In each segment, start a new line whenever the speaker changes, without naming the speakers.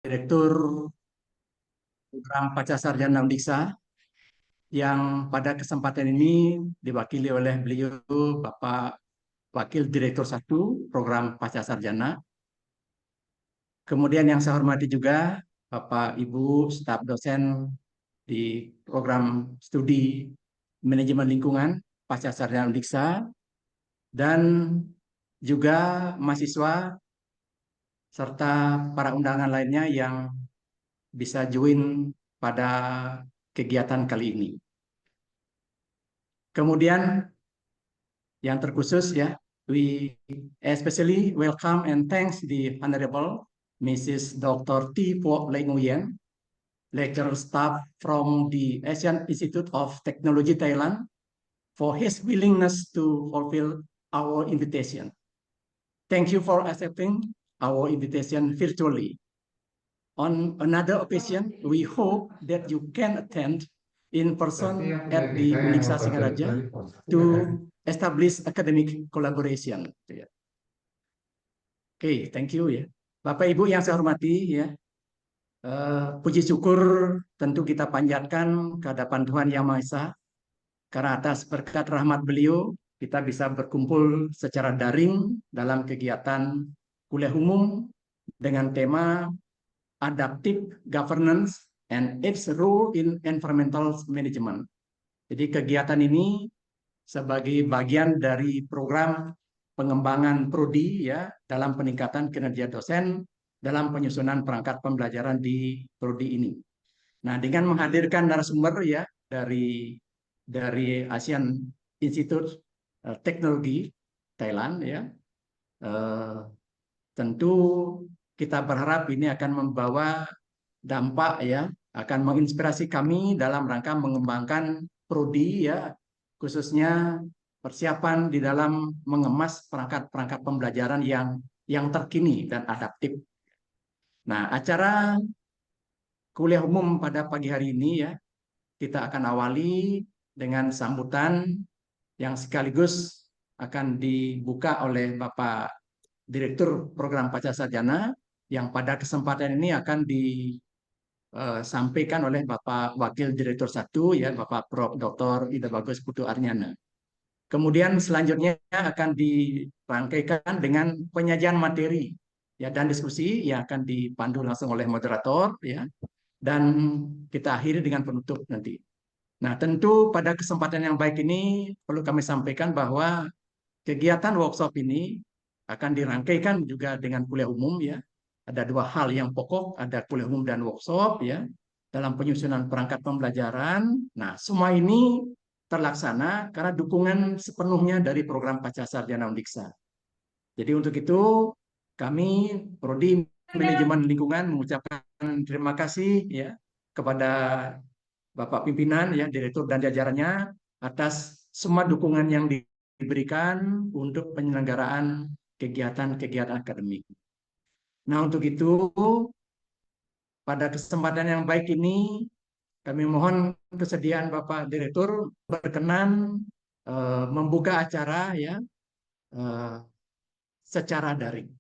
Direktur Program Pascasarjana Undiksa yang pada kesempatan ini diwakili oleh beliau Bapak Wakil Direktur 1 Program Pascasarjana. Kemudian yang saya hormati juga Bapak Ibu staf dosen di Program Studi Manajemen Lingkungan Pascasarjana Undiksa dan juga mahasiswa serta para undangan lainnya yang bisa join pada kegiatan kali ini. Kemudian yang terkhusus ya, we especially welcome and thanks the Honorable Mrs. Dr. T. Po Lei Nguyen, lecturer staff from the Asian Institute of Technology Thailand, for his willingness to fulfill our invitation. Thank you for accepting our invitation virtually. On another occasion, we hope that you can attend in person at the Uniksa Singaraja to establish academic collaboration. Oke, thank you ya. Bapak Ibu yang saya hormati ya, puji syukur tentu kita panjatkan ke hadapan Tuhan Yang Maha Esa karena atas berkat rahmat beliau kita bisa berkumpul secara daring dalam kegiatan kuliah umum dengan tema Adaptive Governance and its role in environmental management. Jadi kegiatan ini sebagai bagian dari program pengembangan prodi ya dalam peningkatan kinerja dosen dalam penyusunan perangkat pembelajaran di prodi ini. Nah, dengan menghadirkan narasumber ya dari Asian Institute Teknologi Thailand ya, tentu kita berharap ini akan membawa dampak ya, akan menginspirasi kami dalam rangka mengembangkan prodi ya, khususnya persiapan di dalam mengemas perangkat-perangkat pembelajaran yang terkini dan adaptif. Nah, acara kuliah umum pada pagi hari ini ya, kita akan awali dengan sambutan yang sekaligus akan dibuka oleh Bapak Direktur Program Pascasarjana yang pada kesempatan ini akan disampaikan oleh Bapak Wakil Direktur 1 ya Bapak Prof. Dr. Ida Bagus Putu Arnyana. Kemudian selanjutnya akan dirangkaikan dengan penyajian materi ya dan diskusi yang akan dipandu langsung oleh moderator ya dan kita akhiri dengan penutup nanti. Nah, tentu pada kesempatan yang baik ini perlu kami sampaikan bahwa kegiatan workshop ini akan dirangkaikan juga dengan kuliah umum ya. Ada dua hal yang pokok, ada kuliah umum dan workshop ya dalam penyusunan perangkat pembelajaran. Nah, semua ini terlaksana karena dukungan sepenuhnya dari program Pascasarjana Undiksa. Jadi untuk itu kami Prodi Manajemen Lingkungan mengucapkan terima kasih ya kepada Bapak pimpinan ya, direktur dan jajarannya atas semua dukungan yang diberikan untuk penyelenggaraan kegiatan-kegiatan akademik. Nah, untuk itu pada kesempatan yang baik ini kami mohon kesediaan Bapak Direktur berkenan membuka acara ya secara daring.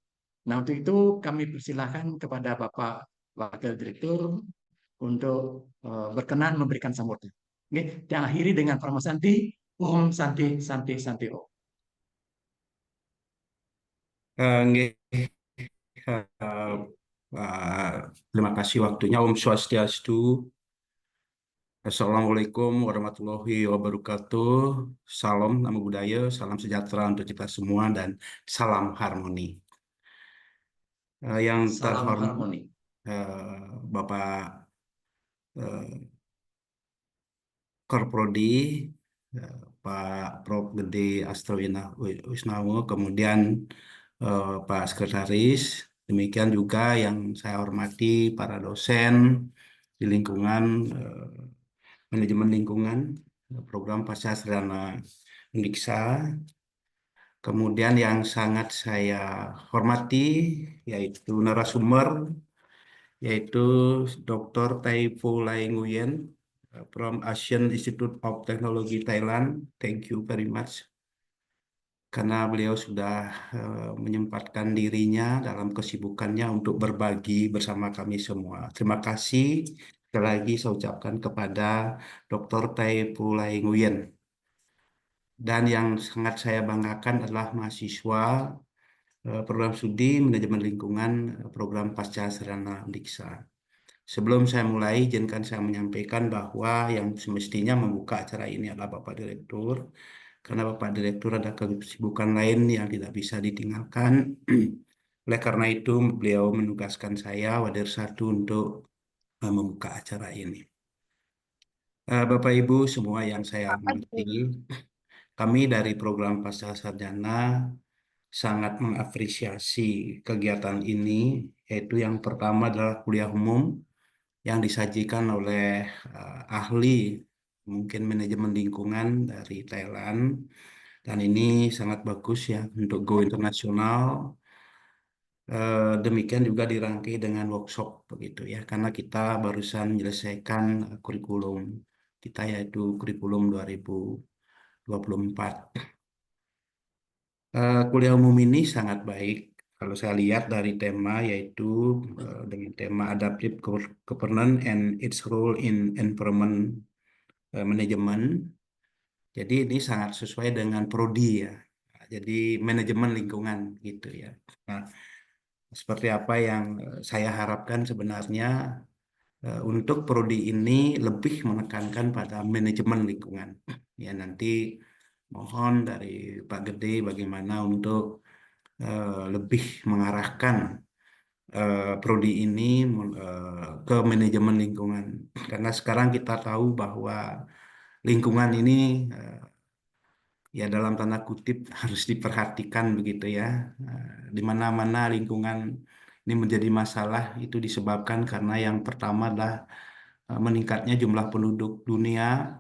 Nah, untuk itu kami persilahkan kepada Bapak Wakil Direktur untuk berkenan memberikan sambutan. Oke, yang akhiri dengan Parama Santi, Om Santi Santi Santi Om.
Nggih, terima kasih waktunya. Om Swastiastu. Assalamualaikum warahmatullahi wabarakatuh. Salam nama budaya, salam sejahtera untuk kita semua dan salam harmoni. Yang
Salam
terhormat
harmoni.
Bapak Korprodi, Pak Prof. Gede Astrowina Wisnawo, kemudian Pak Sekretaris, demikian juga yang saya hormati para dosen di lingkungan manajemen lingkungan program Pascasarjana Undiksa. Kemudian yang sangat saya hormati yaitu narasumber yaitu Dr. Taipo Lai Nguyen from Asian Institute of Technology Thailand. Thank you very much. karena beliau sudah menyempatkan dirinya dalam kesibukannya untuk berbagi bersama kami semua. Terima kasih sekali lagi saya ucapkan kepada Dr. Taipu Lai Nguyen. Dan yang sangat saya banggakan adalah mahasiswa program studi manajemen lingkungan program pasca sarjana Diksa. Sebelum saya mulai, izinkan saya menyampaikan bahwa yang semestinya membuka acara ini adalah Bapak Direktur, karena Bapak Direktur ada kesibukan lain yang tidak bisa ditinggalkan. Oleh karena itu, beliau menugaskan saya, Wadir Satu, untuk membuka acara ini. Bapak Ibu semua yang saya hormati, kami dari program Pasca Sarjana sangat mengapresiasi kegiatan ini, yaitu yang pertama adalah kuliah umum yang disajikan oleh ahli mungkin manajemen lingkungan dari Thailand, dan ini sangat bagus ya untuk go internasional. Demikian juga dirangkai dengan workshop begitu ya, karena kita barusan menyelesaikan kurikulum kita yaitu kurikulum 2024. Kuliah umum ini sangat baik kalau saya lihat dari tema, yaitu dengan tema Adaptive Governance and its Role in Environment Management. Jadi ini sangat sesuai dengan prodi ya. Jadi manajemen lingkungan gitu ya. Nah, seperti apa yang saya harapkan sebenarnya untuk prodi ini lebih menekankan pada manajemen lingkungan. Ya nanti mohon dari Pak Gede bagaimana untuk lebih mengarahkan prodi ini ke manajemen lingkungan. Karena sekarang kita tahu bahwa lingkungan ini ya dalam tanda kutip harus diperhatikan begitu ya. Di mana-mana lingkungan ini menjadi masalah itu disebabkan karena yang pertama adalah meningkatnya jumlah penduduk dunia.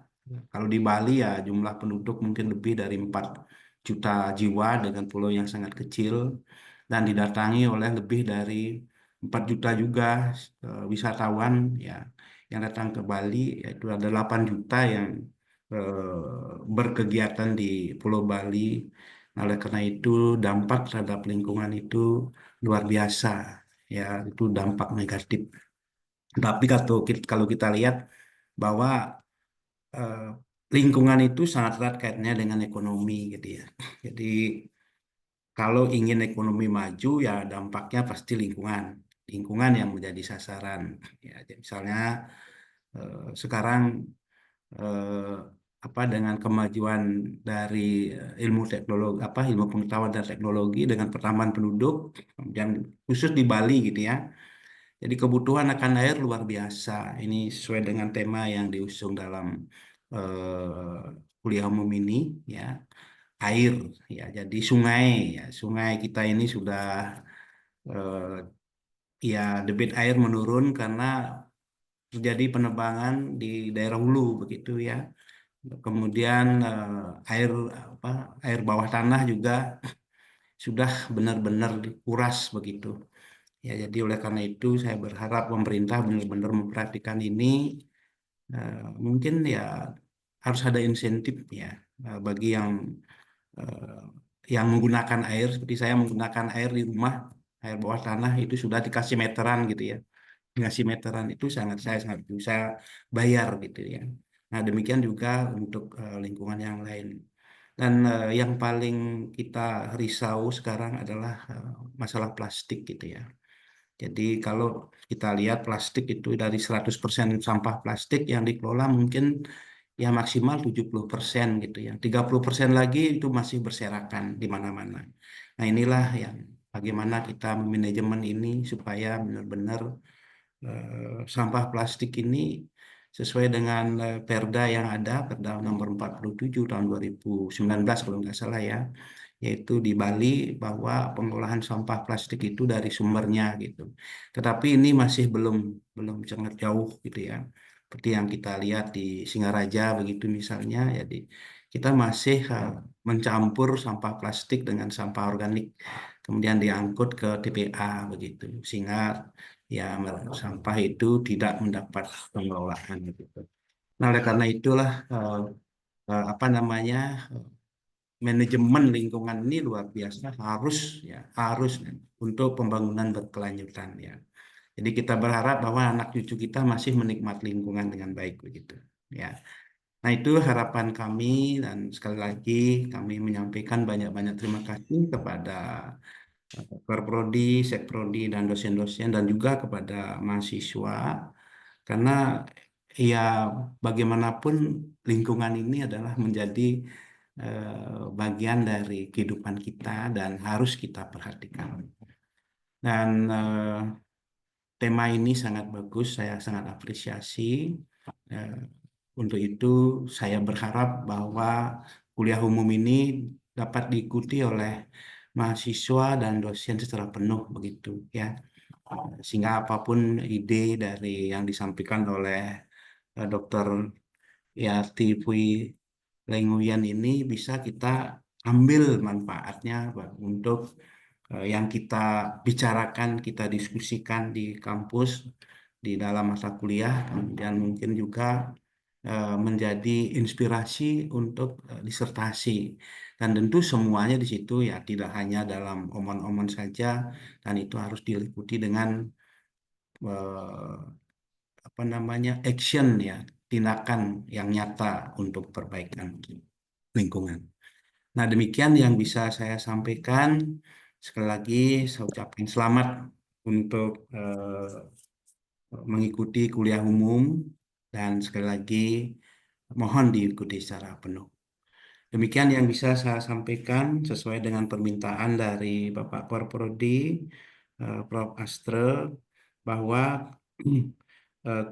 Kalau di Bali ya jumlah penduduk mungkin lebih dari 4 juta jiwa dengan pulau yang sangat kecil dan didatangi oleh lebih dari 4 juta juga wisatawan ya yang datang ke Bali, yaitu ada 8 juta yang berkegiatan di Pulau Bali. Nah, oleh karena itu dampak terhadap lingkungan itu luar biasa ya, itu dampak negatif. Tapi kalau kita lihat bahwa eh, lingkungan itu sangat erat kaitannya dengan ekonomi gitu ya. Jadi kalau ingin ekonomi maju ya dampaknya pasti lingkungan. Lingkungan yang menjadi sasaran. Ya, jadi misalnya sekarang eh, apa dengan kemajuan dari ilmu teknologi ilmu pengetahuan dan teknologi dengan pertambahan penduduk yang khusus di Bali gitu ya. Jadi kebutuhan akan air luar biasa. Ini sesuai dengan tema yang diusung dalam kuliah umum ini ya, air ya. Jadi sungai ya, sungai kita ini sudah ya debit air menurun karena terjadi penebangan di daerah hulu begitu ya. Kemudian air apa air bawah tanah juga sudah benar-benar dikuras begitu. Ya, jadi oleh karena itu saya berharap pemerintah benar-benar memperhatikan ini. Mungkin ya harus ada insentif ya bagi eh, yang menggunakan air seperti saya menggunakan air di rumah, air bawah tanah itu sudah dikasih meteran gitu ya. Dikasih meteran itu saya sangat bisa bayar gitu ya. Nah, demikian juga untuk lingkungan yang lain. Dan yang paling kita risau sekarang adalah masalah plastik gitu ya. Jadi kalau kita lihat plastik itu dari 100% sampah plastik yang dikelola mungkin ya maksimal 70% gitu ya. 30% lagi itu masih berserakan di mana-mana. Nah, inilah yang bagaimana kita manajemen ini supaya benar-benar sampah plastik ini sesuai dengan Perda yang ada, Perda nomor 47 tahun 2019 kalau nggak salah ya, yaitu di Bali bahwa pengolahan sampah plastik itu dari sumbernya gitu. Tetapi ini masih belum belum sangat jauh gitu ya. Seperti yang kita lihat di Singaraja begitu misalnya, jadi kita masih mencampur sampah plastik dengan sampah organik, kemudian diangkut ke TPA begitu, sehingga ya sampah itu tidak mendapat pengelolaan gitu. Nah, oleh karena itulah apa namanya manajemen lingkungan ini luar biasa, harus untuk pembangunan berkelanjutan ya. Jadi kita berharap bahwa anak cucu kita masih menikmati lingkungan dengan baik begitu ya. Nah, itu harapan kami dan sekali lagi kami menyampaikan banyak-banyak terima kasih kepada Korprodi, Sekprodi, dan dosen-dosen dan juga kepada mahasiswa karena ya bagaimanapun lingkungan ini adalah menjadi bagian dari kehidupan kita dan harus kita perhatikan. Dan tema ini sangat bagus, saya sangat apresiasi. Eh, untuk itu saya berharap bahwa kuliah umum ini dapat diikuti oleh mahasiswa dan dosen secara penuh begitu ya. Sehingga apapun ide dari yang disampaikan oleh Dr. Yati Pui Lenguyan ini bisa kita ambil manfaatnya untuk yang kita bicarakan, kita diskusikan di kampus, di dalam mata kuliah, kemudian mungkin juga menjadi inspirasi untuk disertasi. Dan tentu semuanya di situ ya tidak hanya dalam omon-omon saja, dan itu harus diliputi dengan eh, apa namanya action ya, tindakan yang nyata untuk perbaikan lingkungan. Nah, demikian yang bisa saya sampaikan. Sekali lagi, saya ucapkan selamat untuk mengikuti kuliah umum dan sekali lagi mohon diikuti secara penuh. Demikian yang bisa saya sampaikan sesuai dengan permintaan dari Bapak Korprodi, Prof. Astre, bahwa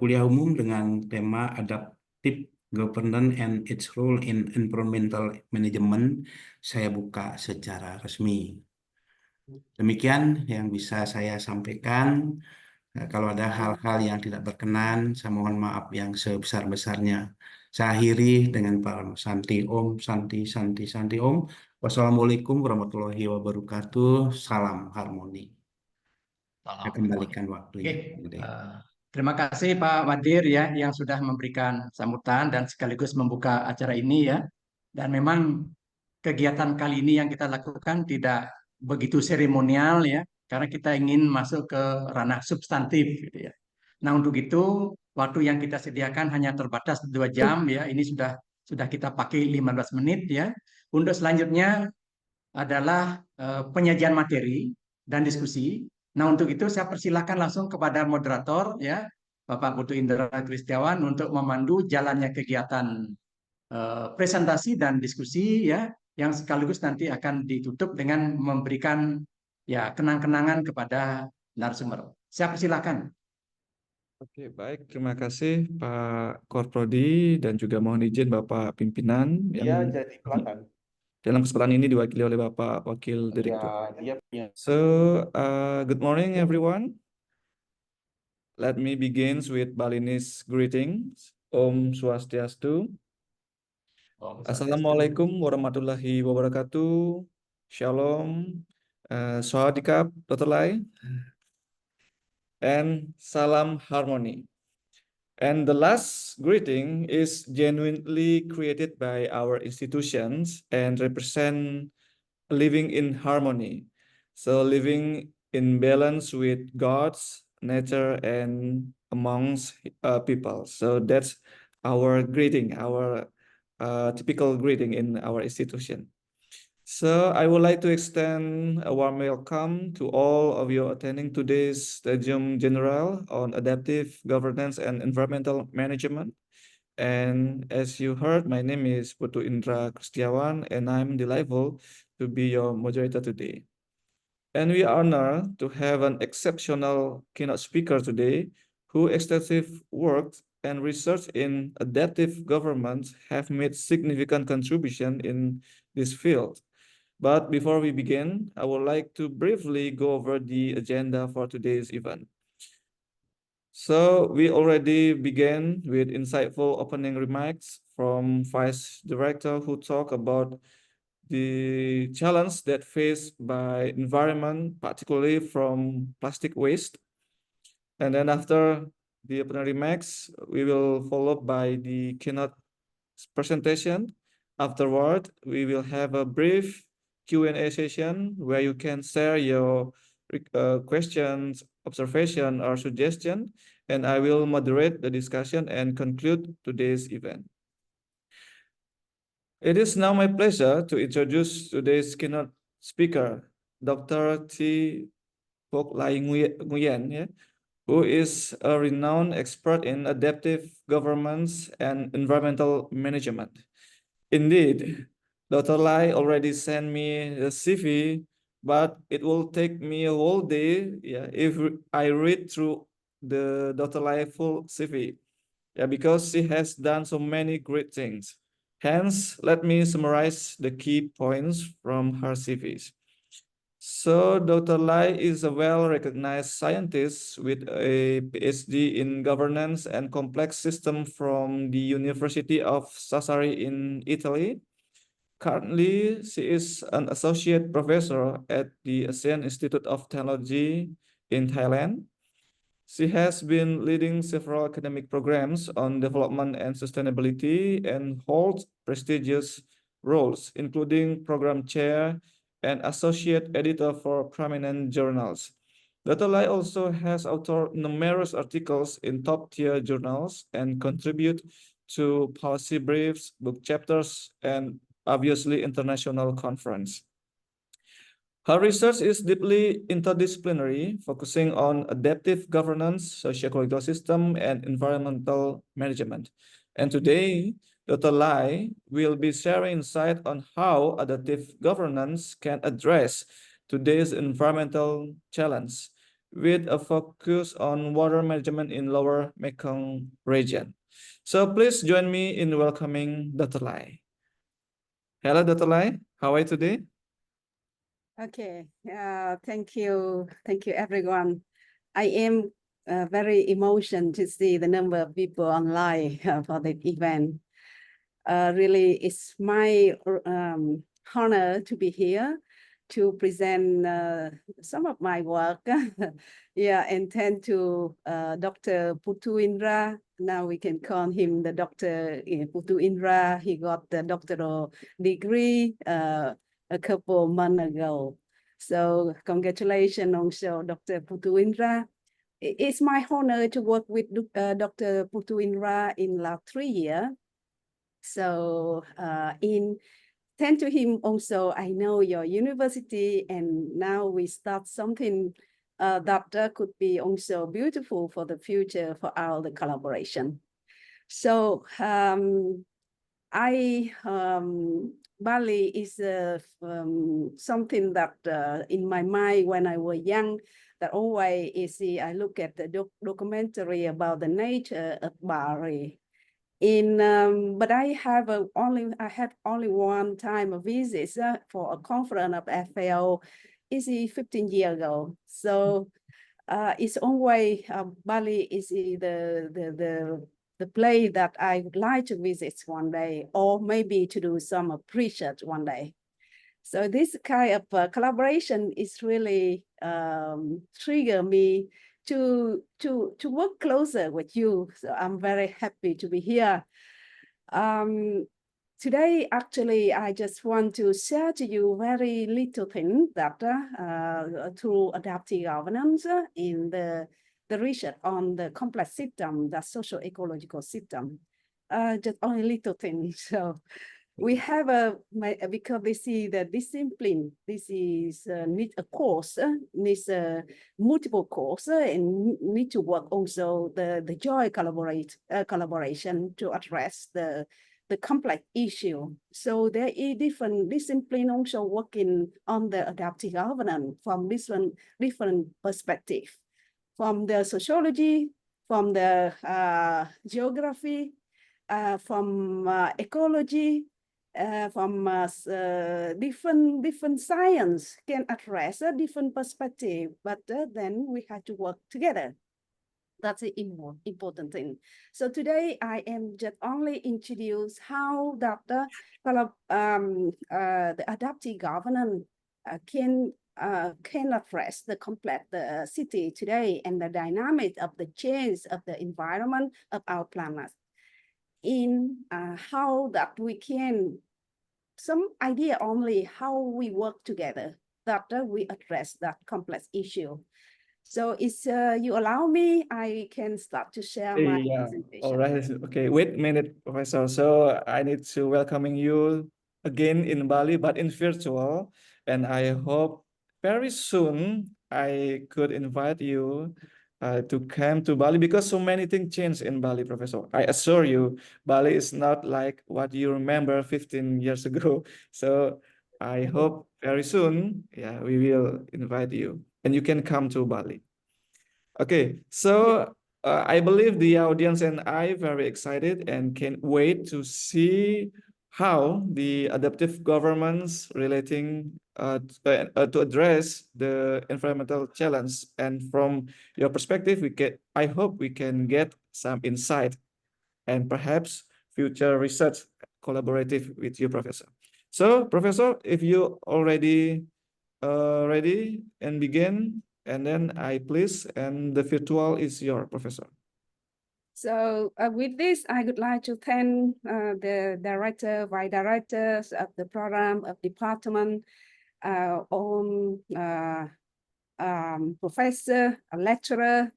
kuliah umum dengan tema Adaptive Governance and its Role in Environmental Management saya buka secara resmi. Demikian yang bisa saya sampaikan. Kalau ada hal-hal yang tidak berkenan, saya mohon maaf yang sebesar-besarnya. Saya akhiri dengan para Santi Om, Santi, Santi, Santi Om. Wassalamualaikum warahmatullahi wabarakatuh. Salam harmoni. Saya
Salam harmoni.
kembalikan
Oke,
waktunya. Gede.
terima kasih Pak Wadir ya yang sudah memberikan sambutan dan sekaligus membuka acara ini ya. Dan memang kegiatan kali ini yang kita lakukan tidak begitu seremonial ya, karena kita ingin masuk ke ranah substantif gitu ya. Nah untuk itu waktu yang kita sediakan hanya terbatas 2 jam ya. Ini sudah kita pakai 15 menit ya. Untuk selanjutnya adalah penyajian materi dan diskusi. Nah, untuk itu saya persilakan langsung kepada moderator ya, Bapak Putu Indra Kristiawan untuk memandu jalannya kegiatan presentasi dan diskusi ya, yang sekaligus nanti akan ditutup dengan memberikan ya kenang-kenangan kepada narasumber. Saya persilakan.
Oke, baik. Terima kasih Pak Korprodi dan juga mohon izin Bapak Pimpinan yang
Dia jadi belakang.
dalam kesempatan ini diwakili oleh Bapak Wakil Direktur.
Dia punya.
So, good morning everyone. Let me begin with Balinese greetings. Om Swastiastu. Assalamualaikum warahmatullahi wabarakatuh. Shalom. Sawadikap, Dr. Lai. And salam harmony. And the last greeting is genuinely created by our institutions and represent living in harmony. So living in balance with God's nature and amongst people. So that's our greeting, our typical greeting in our institution. So I would like to extend a warm welcome to all of you attending today's Stadium General on adaptive governance and environmental management. And as you heard, my name is Putu Indra Kristiawan, and I'm delightful to be your moderator today. And we are honored to have an exceptional keynote speaker today who extensive work and research in adaptive governments have made significant contribution in this field. But before we begin, I would like to briefly go over the agenda for today's event. So we already began with insightful opening remarks from Vice Director who talked about the challenge that faced by environment, particularly from plastic waste. And then after the opening remarks, we will follow by the keynote presentation Afterward, we will have a brief Q&A session where you can share your questions, observation, or suggestion, and I will moderate the discussion and conclude today's event. It is now my pleasure to introduce today's keynote speaker, Dr. T. Pok Lai Nguyen, who is a renowned expert in adaptive governance and environmental management. Indeed, Dr. Lai already sent me the CV, but it will take me a whole day, if I read through the Dr. Lai full CV, because she has done so many great things. Hence, let me summarize the key points from her CVs. So Dr. Lai is a well-recognized scientist with a PhD in governance and complex system from the University of Sassari in Italy. Currently, she is an associate professor at the ASEAN Institute of Technology in Thailand. She has been leading several academic programs on development and sustainability and holds prestigious roles, including program chair and associate editor for prominent journals. Dr. Lai also has authored numerous articles in top-tier journals and contribute to policy briefs, book chapters, and obviously international conference. Her research is deeply interdisciplinary, focusing on adaptive governance, socio-ecological system, and environmental management. And today, Dr. Lai will be sharing insight on how adaptive governance can address today's environmental challenge, with a focus on water management in Lower Mekong region. So please join me in welcoming Dr. Lai. Hello, Dr. Lai. How are you today?
Okay, thank you everyone. I am very emotional to see the number of people online for the event. Really, it's my honor to be here to present some of my work. And thank to Dr. Putu Indra. Now we can call him the Dr. Putu Indra. He got the doctoral degree a couple months ago. So congratulations also, Dr. Putu Indra. It's my honor to work with Dr. Putu Indra in last 3 years. So thanks to him also, I know your university, and now we start something that could be also beautiful for the future for our collaboration. So Bali is something that in my mind when I was young, that always is I look at the documentary about the nature of Bali. But I have only one time a visit for a conference of FAO, is 15 years ago. So it's always Bali is the place that I would like to visit one day, or maybe to do some research one day. So this kind of collaboration is really trigger me to work closer with you. So I'm very happy to be here. Today, actually, I just want to share to you very little thing that through adaptive governance in the research on the complex system, the socio-ecological system. Just only little things. So we have because we see the discipline, this is need a course, needs multiple course, and need to work also the joint collaboration to address the complex issue. So there is different discipline also working on the adaptive governance from different perspective, from the sociology, from the geography, from ecology, from different science can address a different perspective, but then we have to work together. That's the important thing. So today I am just only introduce how that the adaptive governance can address the complex city today and the dynamic of the change of the environment of our planet. In how that we can some idea only how we work together, that we address that complex issue. So if you allow me, I can start to share my
Yeah,
presentation.
all right. Okay, wait a minute, Professor. So I need to welcoming you again in Bali, but in virtual. And I hope very soon I could invite you to come to Bali because so many things changed in Bali, Professor. I assure you, Bali is not like what you remember 15 years ago. So I hope very soon, yeah, we will invite you and you can come to Bali. Okay, so I believe the audience and I very excited and can't wait to see how the adaptive governments relating to address the environmental challenge. And from your perspective, I hope we can get some insight and perhaps future research collaborative with you, Professor. So, Professor, if you already ready and begin, and then I please, and the virtual is your, Professor.
So with this, I would like to thank the director, vice directors of the program, of department, all professor, a lecturer,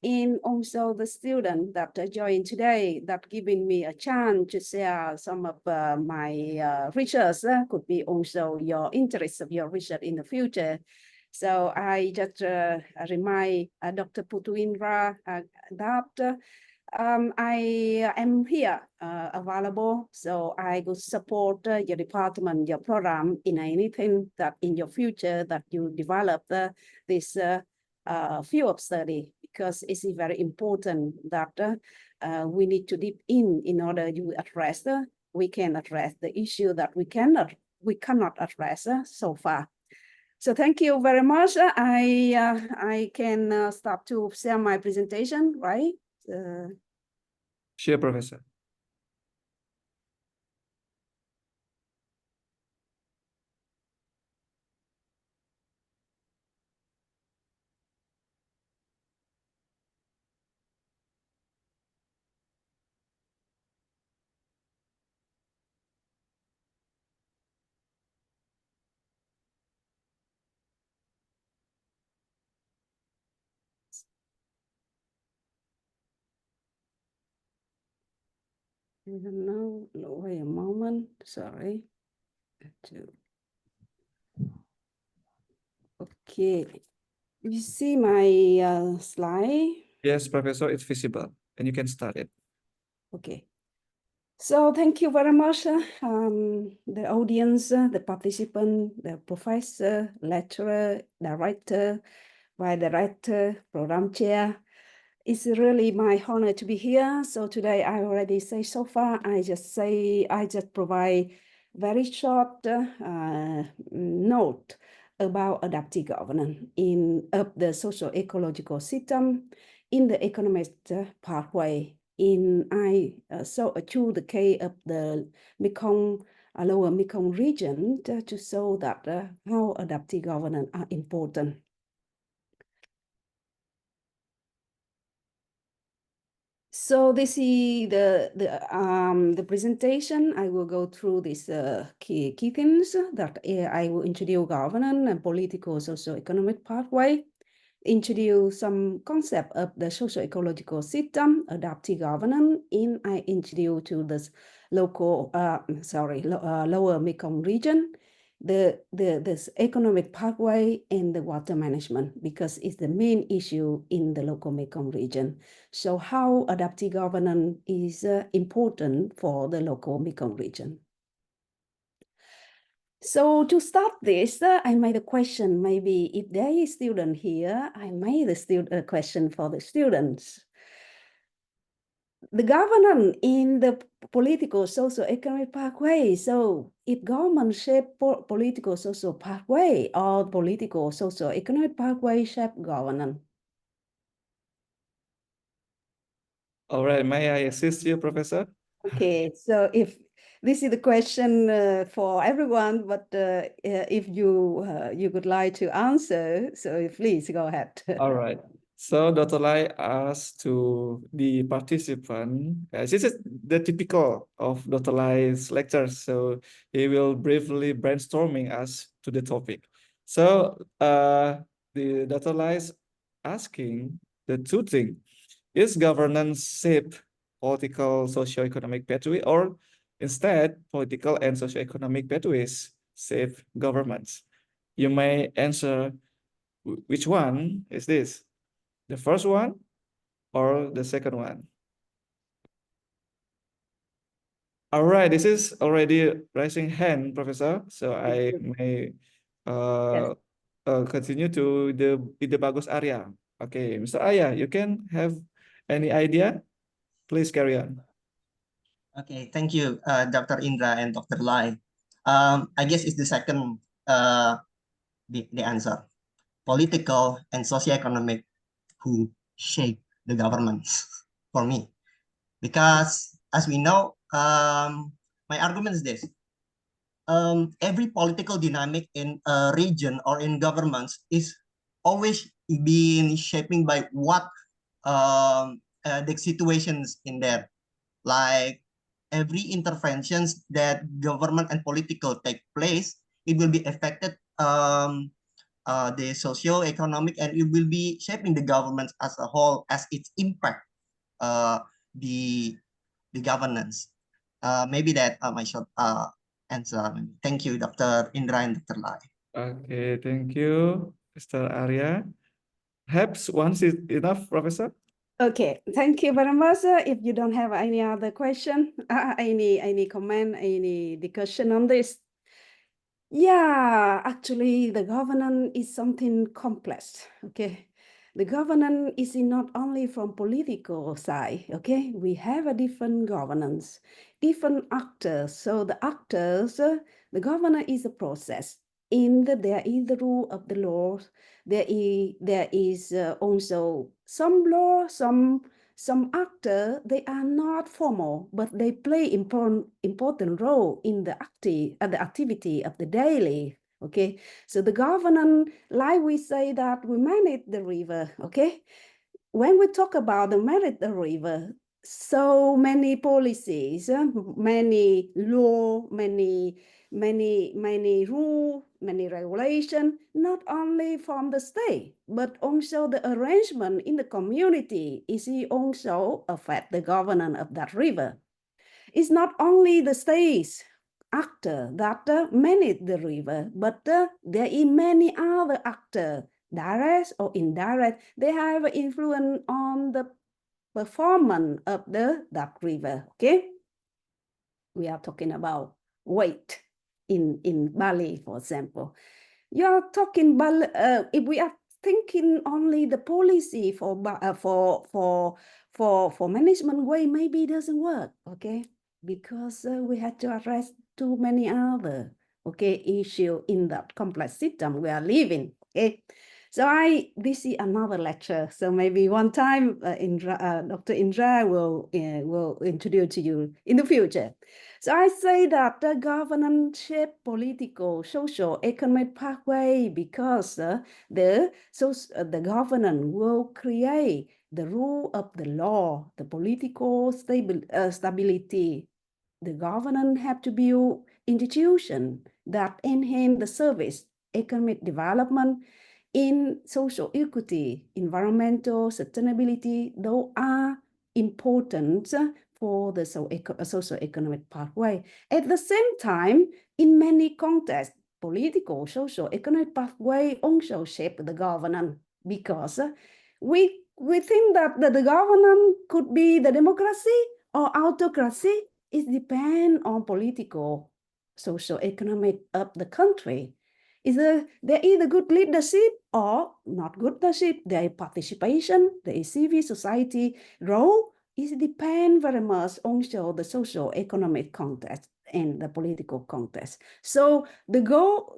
and also the student that joined today, that giving me a chance to share some of my research. Could be also your interest of your research in the future. So I just remind Dr. Putu Indra that I am here available, so I will support your department, your program in anything that in your future that you develop this field of study, because it's very important that we need to deep in order to address we can address the issue that we cannot address so far. So thank you very much. I can start to share my presentation, right?
Sure, Professor.
I don't know. Wait a moment. Sorry. Okay. You see my slide?
Yes, Professor, it's visible, and you can start it.
Okay. So thank you very much, the audience, the participant, the professor, lecturer, director, vice director, program chair. It's really my honor to be here. So today I already say so far, I just provide very short note about adaptive governance of the socio-ecological system in the economic pathway to the case of the Mekong, lower Mekong region to show that how adaptive governance are important. So this is the presentation. I will go through these key themes that I will introduce governance and political socio-economic pathway, introduce some concept of the socio-ecological system, adaptive governance, and I introduce to this lower Mekong region, this economic pathway and the water management, because it's the main issue in the local Mekong region. So how adaptive governance is important for the local Mekong region. So to start this, I made a question. Maybe if there is student here, I made a question for the students. The governance in the political socio-economic pathway. So if government shape political social pathway or political socio-economic pathway shape governance.
All right, may I assist you, Professor?
Okay, so if this is the question for everyone, but if you would like to answer, so please go ahead.
All right. So Dr. Lai asked to the participant, this is the typical of Dr. Lai's lectures. So he will briefly brainstorming us to the topic. So the Dr. Lai is asking the two things. Is governance shape political, socio-economic pathway, or instead political and socio-economic pathways shape governments? You may answer which one is this? The first one or the second one? All right, this is already raising hand, Professor. So I may continue to the Bagus area. Okay, Mr. Aya, you can have any idea? Please carry on.
Okay, thank you, Dr. Indra and Dr. Lai. I guess it's the second, the answer. Political and socio-economic who shape the governments for me. Because as we know, my argument is this. Every political dynamic in a region or in governments is always being shaping by what the situations in there. Like every interventions that government and political take place, it will be affected the socio-economic, and it will be shaping the government as a whole as its impact the governance. Maybe that my short answer. Thank you, Dr. Indra and Dr. Lai.
Okay, thank you, Mr. Arya. Perhaps once is enough, Professor?
Okay, thank you very much. If you don't have any other question, any comment, any discussion on this. Yeah, actually, the governance is something complex. Okay, the governance is not only from political side. Okay, we have a different governance, different actors. So the actors, the governance is a process. There is the rule of the law. There is also some law, some actors, they are not formal, but they play important role in the activity of the daily. Okay, so the governance, like we say that we manage the river. Okay, when we talk about the manage the river, so many policies, many law, many rule, many regulation, not only from the state, but also the arrangement in the community is also affect the governance of that river. It's not only the states actor that manage the river, but there are many other actors, direct or indirect. They have influence on the performance of that river. Okay, we are talking about weight in Bali, for example. You are talking about if we are thinking only the policy for management way, maybe it doesn't work. Okay, because we had to address too many other issue in that complex system we are living. Okay, so this is another lecture. So maybe one time Dr. Indra will introduce to you in the future. So I say that the governance shape political, social, economic pathway because the governance will create the rule of the law, the political stability. The governance have to build institutions that enhance the service, economic development, in social equity, environmental sustainability. Those are important for the socio-economic pathway. At the same time, in many contexts, political, social, economic pathway also shape the governance because we think that the governance could be the democracy or autocracy. It depends on political, socio-economic of the country. There is good leadership or not good leadership. There is participation, there is civil society role. It depends very much on the socio-economic context and the political context. So the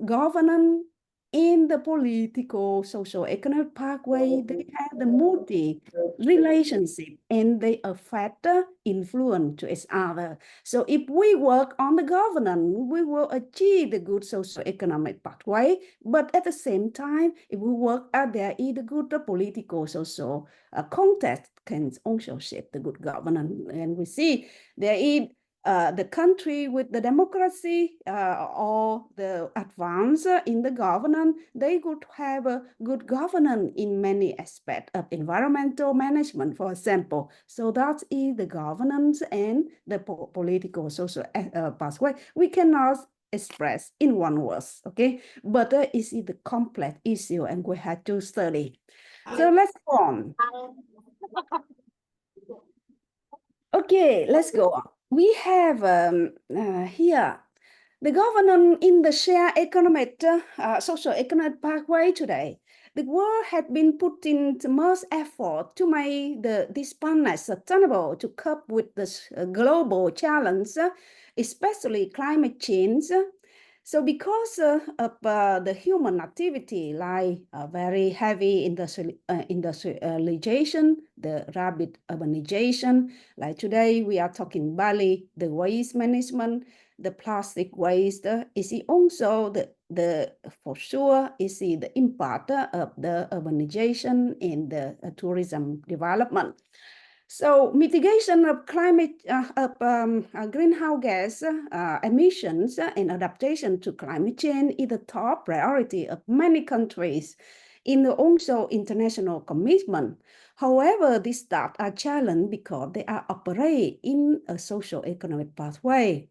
governance in the political, social, economic pathway, they have the multi-relationship and they affect, influence to each other. So if we work on the governance, we will achieve the good socio-economic pathway, but at the same time, if we work there is the good political, social context can also shape the good governance. And we see there is the country with the democracy or the advance in the governance, they could have a good governance in many aspects of environmental management, for example. So that is the governance and the political social pathway. We cannot express in one word, okay? But it's the complex issue and we have to study. So let's go on. Okay, let's go on. We have here the governance in the shared economic, socio-economic pathway today. The world had been putting the most effort to make this planet sustainable to cope with this global challenge, especially climate change. So because of the human activity like very heavy industrialization, the rapid urbanization, like today we are talking Bali, the waste management, the plastic waste is also for sure is the impact of the urbanization and the tourism development. So mitigation of climate, greenhouse gas emissions and adaptation to climate change is the top priority of many countries in the also international commitment. However, these tasks are challenged because they are operate in a socio-economic pathway.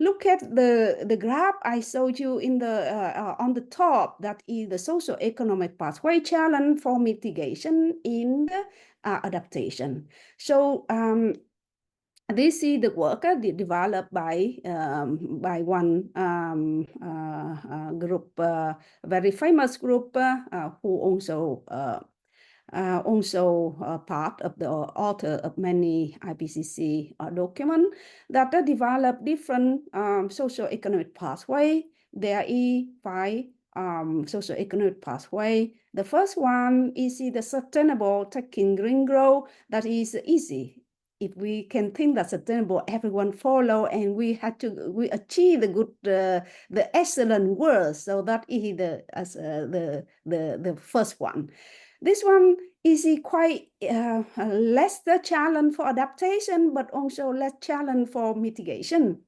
Look at the graph I showed you in on the top, that is the socio-economic pathway challenge for mitigation in the adaptation. So this is the work developed by one group, very famous group who also part of the author of many IPCC documents that develop different socio-economic pathway. There is 5 socio-economic pathway. The first one is the sustainable taking green growth. That is easy. If we can think that sustainable, everyone follow, and we achieve the good, the excellent world. So that is the first one. This one is quite less the challenge for adaptation, but also less challenge for mitigation.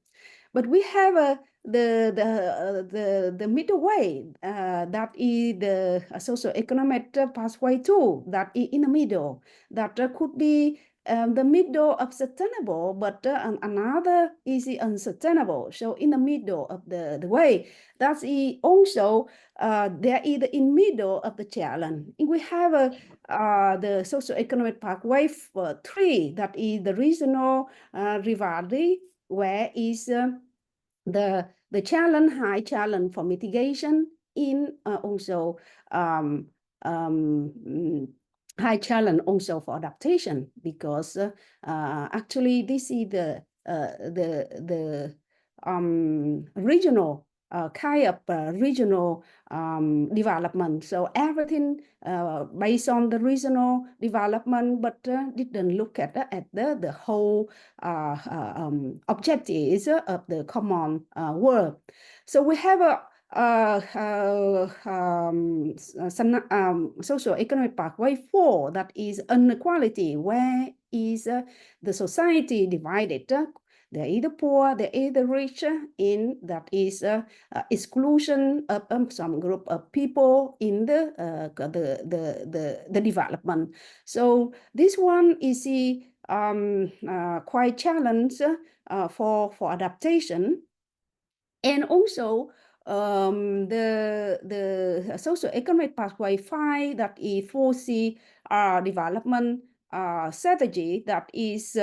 But we have the middle way, that is the socio-economic pathway too, that is in the middle, that could be the middle of sustainable, but another is unsustainable. So in the middle of the way, that's also there is in middle of the challenge. We have the socio-economic pathway 3, that is the regional rivalry, where is the challenge, high challenge for mitigation in also high challenge also for adaptation, because actually this is the regional kind of regional development. So everything based on the regional development, but didn't look at the whole objectives of the common world. So we have a socio-economic pathway 4, that is inequality, where is the society divided. There is the poor, there is the rich, in that is exclusion of some group of people in the development. So this one is quite challenge for adaptation. And also the socio-economic pathway 5, that is 4C development strategy, that is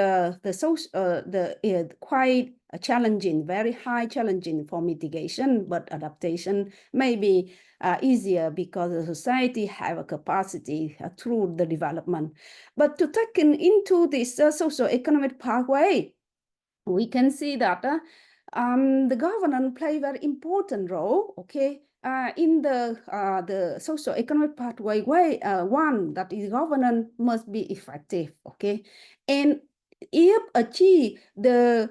quite challenging, very high challenging for mitigation, but adaptation may be easier because the society have a capacity through the development. But to take into this socio-economic pathway, we can see that the government play very important role, okay, in the socio-economic pathway one, that is governance must be effective, okay? And if achieve the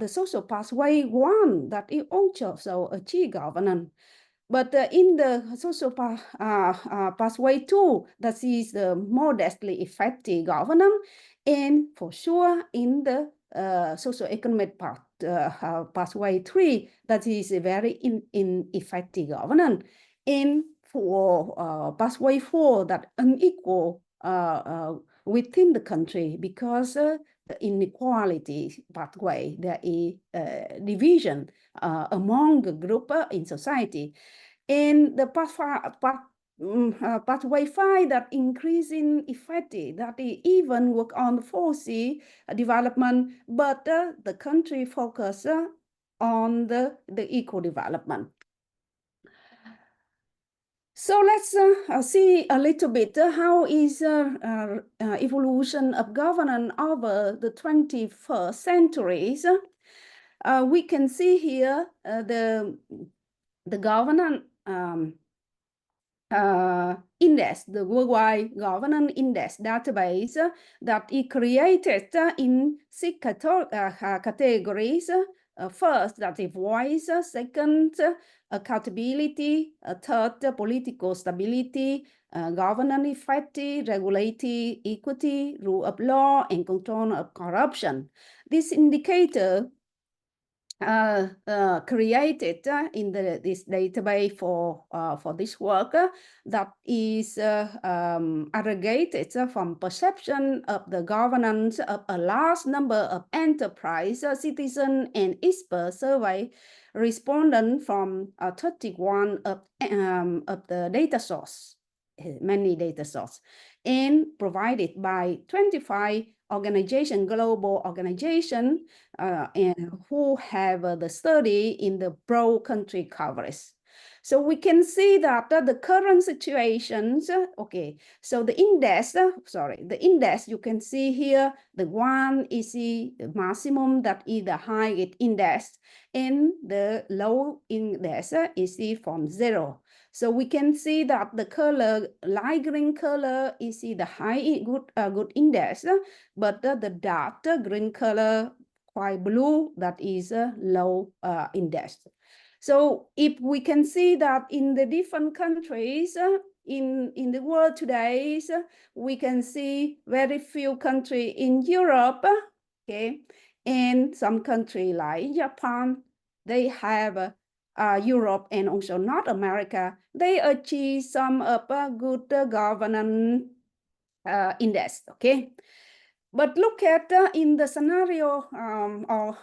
social pathway one, that is also achieve governance. But in the social pathway two, that is the modestly effective governance, and for sure in the socio-economic pathway three, that is a very ineffective governance. And for pathway four, that unequal within the country, because the inequality pathway, there is division among the group in society. And the pathway 5, that increasing effective, that even work on policy development, but the country focus on the eco development. So let's see a little bit how is evolution of governance over the 21st centuries. We can see here the governance index, the worldwide governance index database that is created in 6 categories. First, that is voice. Second, accountability. Third, political stability. Governance effective, regulatory equity, rule of law, and control of corruption. This indicator created in this database for this work that is aggregated from perception of the governance of a large number of enterprise, citizen, and expert survey respondents from 31 of the data source, many data sources, and provided by 25 organization, global organization, and who have the study in the broad country coverage. So we can see that the current situations, okay, so the index, the index you can see here, the one is the maximum, that is the highest index, and the low index is from 0. So we can see that the color, light green color is the high good index, but the dark green color, quite blue, that is a low index. So if we can see that in the different countries in the world today, we can see very few countries in Europe, okay, and some country like Japan, they have Europe and also North America, they achieve some of good governance index, okay? But look at in the scenario of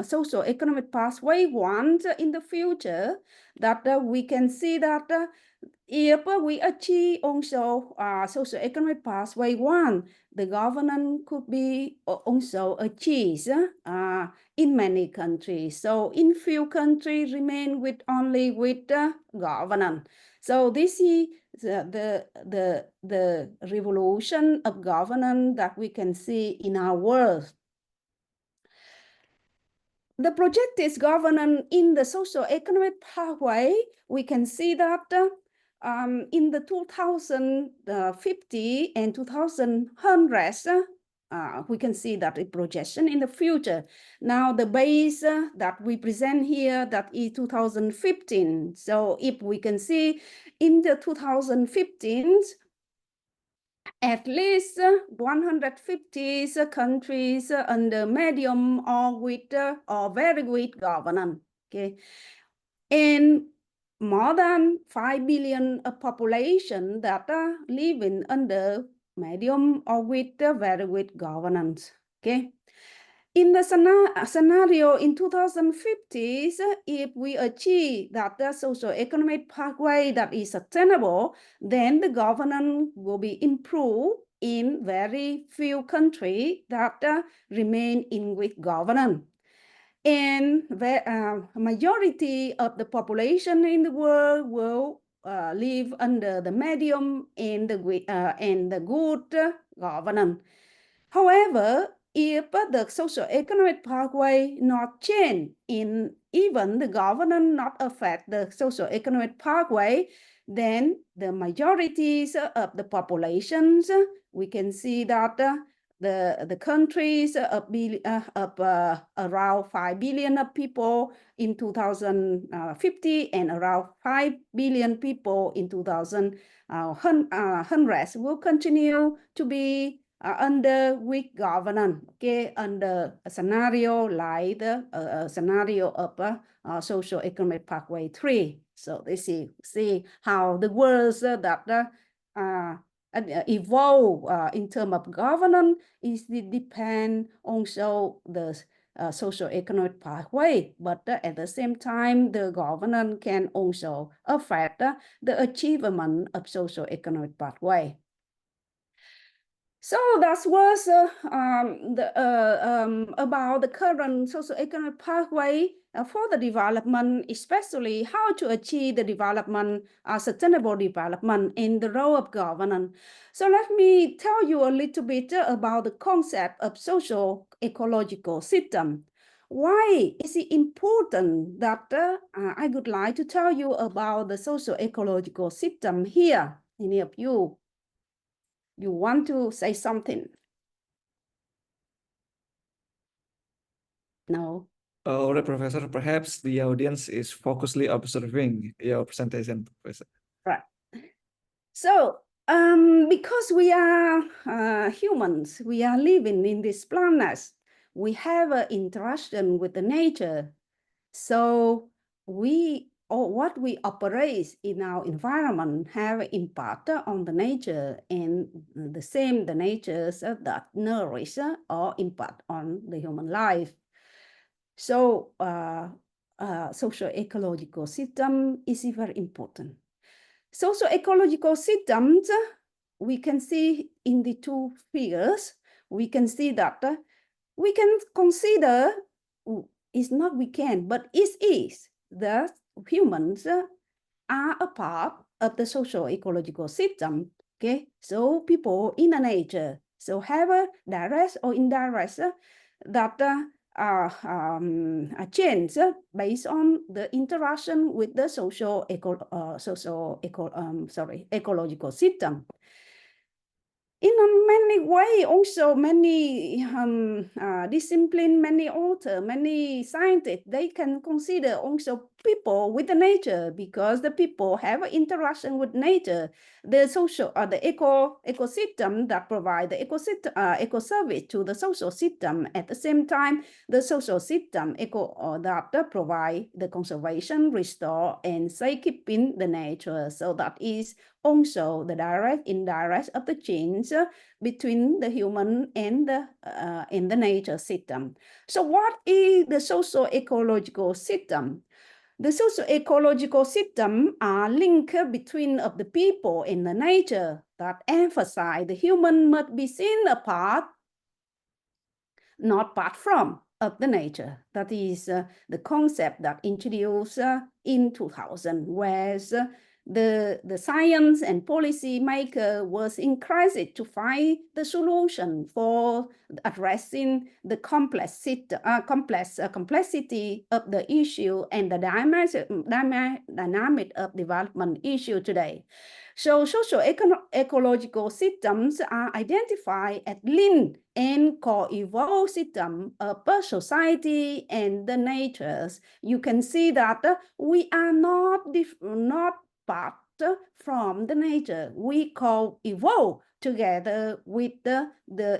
socio-economic pathway one in the future, that we can see that if we achieve also socio-economic pathway one, the governance could be also achieved in many countries. So in few countries remain with only with governance. So this is the revolution of governance that we can see in our world. The projected governance in the socio-economic pathway, we can see that in the 2050 and 2100, we can see that a projection in the future. Now the base that we present here, that is 2015. So if we can see in the 2015, at least 150 countries under medium or with or very weak governance, okay? And more than 5 billion population that are living under medium or with very weak governance, okay? In the scenario in 2050, if we achieve that the socio-economic pathway that is sustainable, then the governance will be improved in very few countries that remain in weak governance. And the majority of the population in the world will live under the medium and the good governance. However, if the socio-economic pathway not change in even the governance not affect the socio-economic pathway, then the majorities of the populations, we can see that the countries of around 5 billion of people in 2050 and around 5 billion people in 2100 will continue to be under weak governance, okay, under a scenario like the scenario of socio-economic pathway 3. So they see how the words that evolve in terms of governance is depend also the socio-economic pathway, but at the same time, the governance can also affect the achievement of socio-economic pathway. So that was about the current socio-economic pathway for the development, especially how to achieve the development, sustainable development in the role of governance. So let me tell you a little bit about the concept of socio-ecological system. Why is it important that I would like to tell you about the socio-ecological system here? Any of you want to say something? No.
All right, Professor, perhaps the audience is focusedly observing your presentation, Professor.
Right. So, because we are humans, we are living in this planet, we have an interaction with the nature. So what we operate in our environment have an impact on the nature, and the natures that nourish or impact on the human life. So socio-ecological system is very important. Socio-ecological systems, we can see in the two figures, we can see that we can consider, it's not we can, but it is that humans are a part of the socio-ecological system. Okay, so people in the nature, so have a direct or indirect that change based on the interaction with the ecological system. In many ways, also many discipline, many authors, many scientists, they can consider also people with the nature, because the people have an interaction with nature. The social, the ecosystem that provide the eco service to the social system. At the same time, the social system that provide the conservation, restore, and safekeeping the nature. So that is also the direct, indirect of the change between the human and the nature system. So what is the socio-ecological system? The socio-ecological system are linked between of the people and the nature that emphasize the human must be seen apart, not apart from of the nature. That is the concept that introduced in 2000, where the science and policy maker was encouraged to find the solution for addressing the complexity of the issue and the dynamic of development issue today. So socio-ecological systems are identified as linked and co-evolved systems of society and the natures. You can see that we are not part from the nature. We co-evolve together with the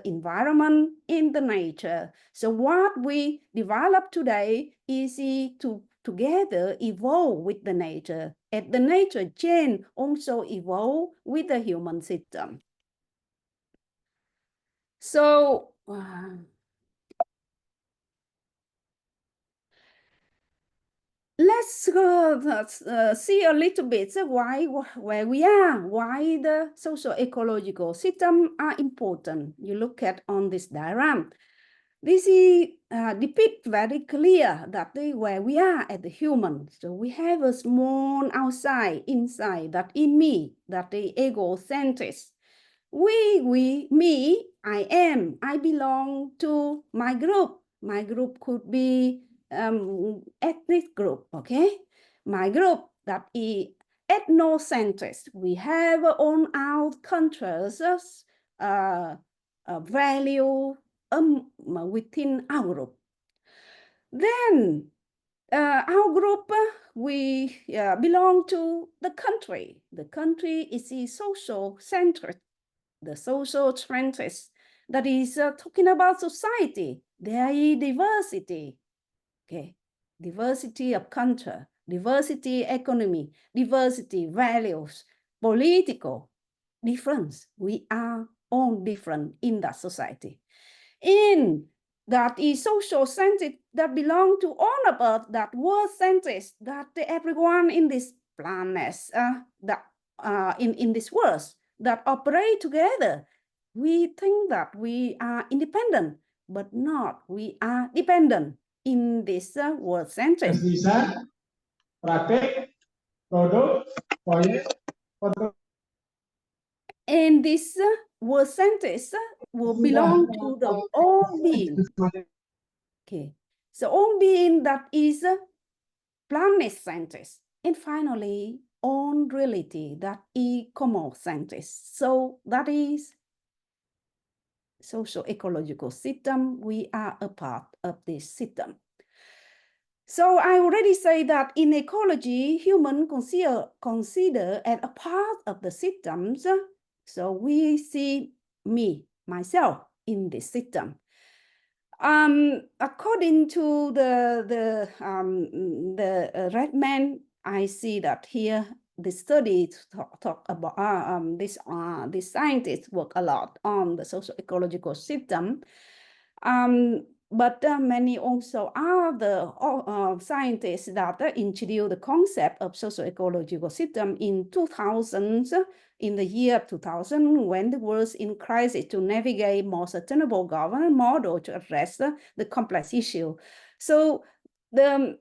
environment in the nature. So what we develop today is to together evolve with the nature, and the nature chain also evolve with the human system. So let's see a little bit where we are, why the socio-ecological system are important. You look at on this diagram. This is depict very clear that where we are as the human. So we have a small outside, inside, that in me, that the egocentric. We, me, I am, I belong to my group. My group could be ethnic group, okay? My group that is ethnocentric. We have on our countries value within our group. Then our group, we belong to the country. The country is the social-centric, the social-centric. That is talking about society. There is diversity, okay? Diversity of culture, diversity economy, diversity values, political difference. We are all different in that society. In that is social-centric, that belong to all of us, that world-centric, that everyone in this planet, in this world, that operate together. We think that we are independent, but not, we are dependent in this world-centric.
Desain, praktek, produk, proyek, kontrol.
And this world-centric will belong to the all being. Okay, so all being that is planet-centric. And finally, on reality that is common-centric. So that is socio-ecological system. We are a part of this system. So I already say that in ecology, humans consider as a part of the systems. So we see myself in this system. According to the red man, I see that here the study talk about this scientists work a lot on the socio-ecological system. But many also are the scientists that introduced the concept of socio-ecological system in 2000s, in the year 2000, when the world in crisis to navigate more sustainable governance model to address the complex issue. So the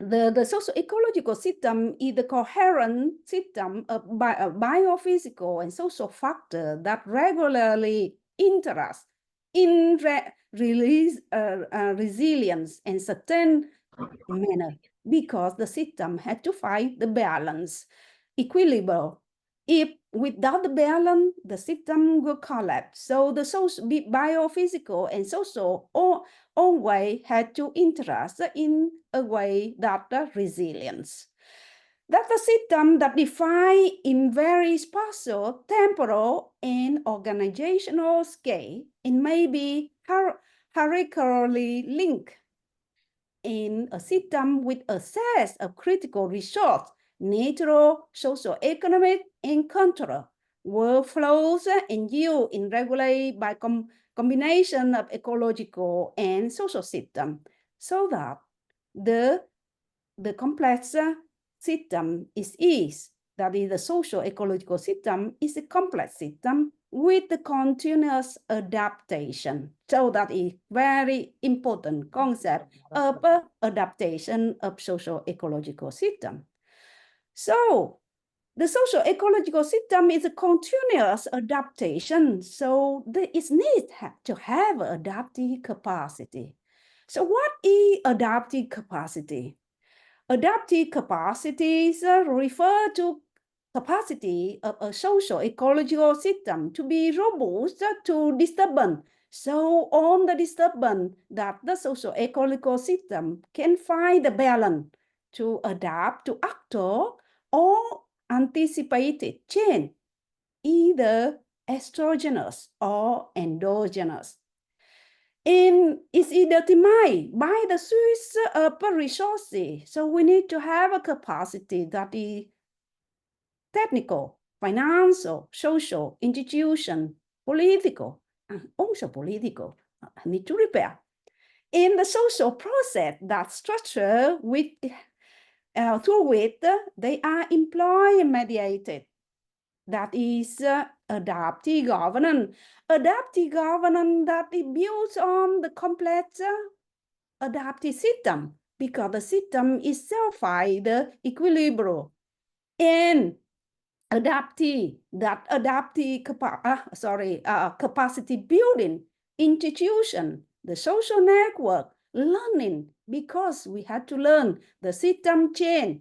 socio-ecological system is the coherent system of biophysical and social factors that regularly interact in resilience and certain manner, because the system had to find the balance, equilibrium. If without the balance, the system will collapse. So the social, biophysical and social always had to interact in a way that resilience. That's a system that defined in very spatial, temporal, and organizational scale, and may be hierarchically linked in a system with a set of critical resources, natural, socio-economic, and cultural workflows and yield in regulated by combination of ecological and social system, so that the complex system is that is the socio-ecological system is a complex system with the continuous adaptation. So that is very important concept of adaptation of socio-ecological system. So the socio-ecological system is a continuous adaptation. So it needs to have adaptive capacity. So what is adaptive capacity? Adaptive capacities refer to capacity of a socio-ecological system to be robust to disturbance. So on the disturbance that the socio-ecological system can find the balance to adapt to actual or anticipated change, either exogenous or endogenous. And it's determined by the source of resources. So we need to have a capacity that is technical, financial, social, institution, political, and also political. I need to repair. In the social process that structure with through which they are employed and mediated. That is adaptive governance. Adaptive governance that is built on the complex adaptive system, because the system itself finds the equilibrium. And adaptive capacity building institution, the social network, learning, because we had to learn the system change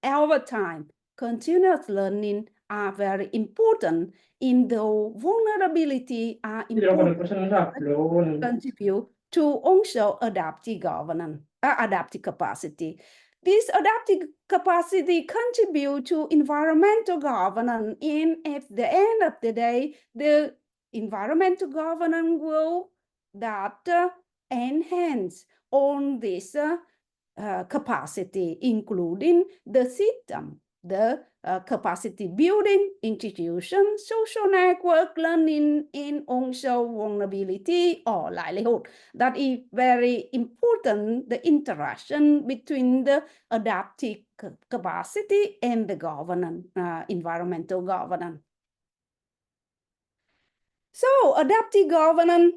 over time. Continuous learning are very important, in the vulnerability are important, contribute to also adaptive governance, adaptive capacity. This adaptive capacity contribute to environmental governance, and at the end of the day, the environmental governance will that enhance on this capacity, including the system, the capacity building, institution, social network, learning, and also vulnerability or livelihood. That is very important, the interaction between the adaptive capacity and the governance, environmental governance. So adaptive governance,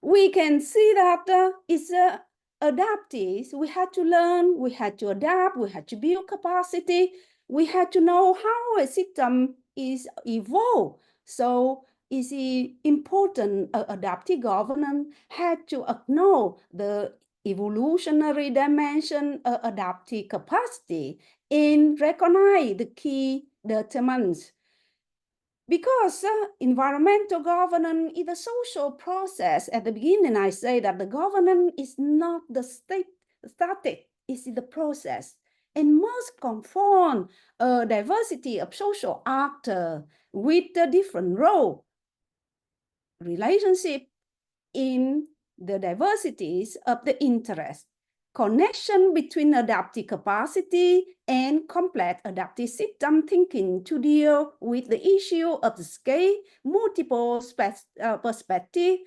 we can see that it's adaptive. We had to learn, we had to adapt, we had to build capacity, we had to know how a system is evolved. So it's important, adaptive governance had to acknowledge the evolutionary dimension of adaptive capacity and recognize the key determinants. Because environmental governance is a social process. At the beginning, I say that the governance is not the static, it's the process, and must conform a diversity of social actors with a different role, relationship in the diversities of the interest, connection between adaptive capacity and complex adaptive system thinking to deal with the issue of the scale, multiple perspective,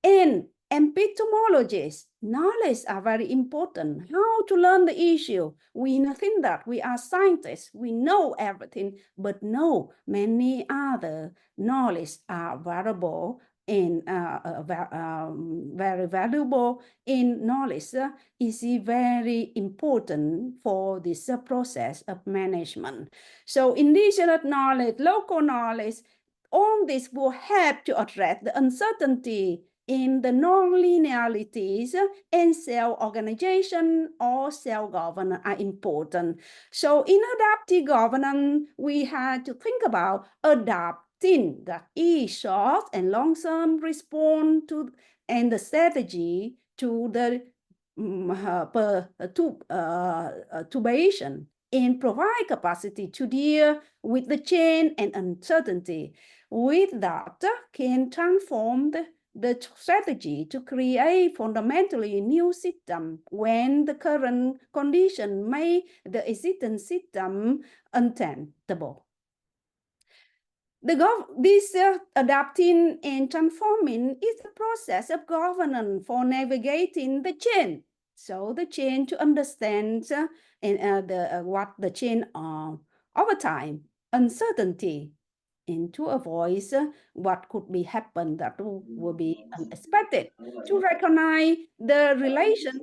and epistemologies. Knowledge are very important. How to learn the issue. We think that we are scientists, we know everything, but no, many other knowledge are variable and very valuable in knowledge is very important for this process of management. So indigenous knowledge, local knowledge, all this will help to address the uncertainty in the non-linearities, and self-organization or self-governance are important. So in adaptive governance, we had to think about adapting the short and long-term response to and the strategy to the perturbation and provide capacity to deal with the change and uncertainty. With that, can transform the strategy to create fundamentally new system when the current condition make the existing system untenable. This adapting and transforming is the process of governance for navigating the change. So the change to understand what the change over time, uncertainty, and to avoid what could be happen that will be unexpected, to recognize the relation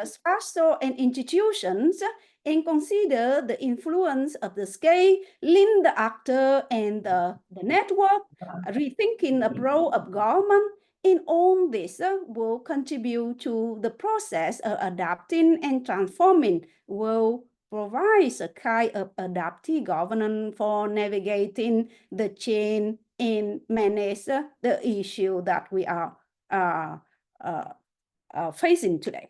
spatial and institutions, and consider the influence of the scale, link the actor and the network, rethinking the role of government. In all this will contribute to the process of adapting and transforming, will provides a kind of adaptive governance for navigating the change and manage the issue that we are facing today.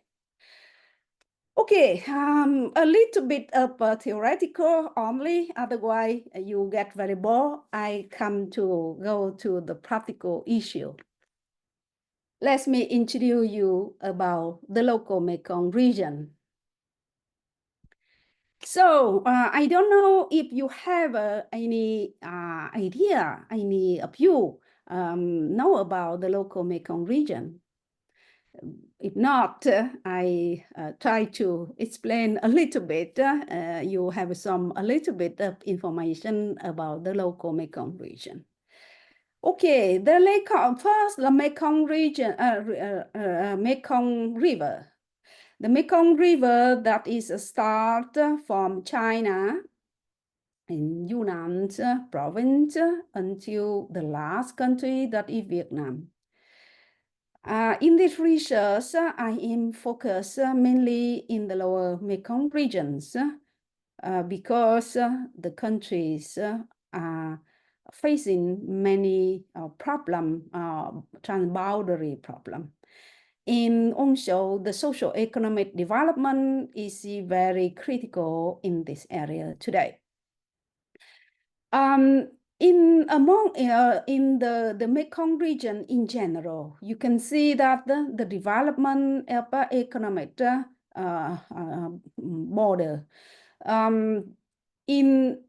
Okay, a little bit of theoretical only, otherwise you get very bored. I come to go to the practical issue. Let me introduce you about the local Mekong region. So I don't know if you have any idea, any of you know about the local Mekong region. If not, I try to explain a little bit. You have a little bit of information about the local Mekong region. Okay, the Mekong region, Mekong River. The Mekong River that is a start from China in Yunnan province until the last country that is Vietnam. In this research, I am focused mainly in the lower Mekong regions because the countries are facing many transboundary problem. And also the socio-economic development is very critical in this area today. In the Mekong region in general, you can see that the development of economic border in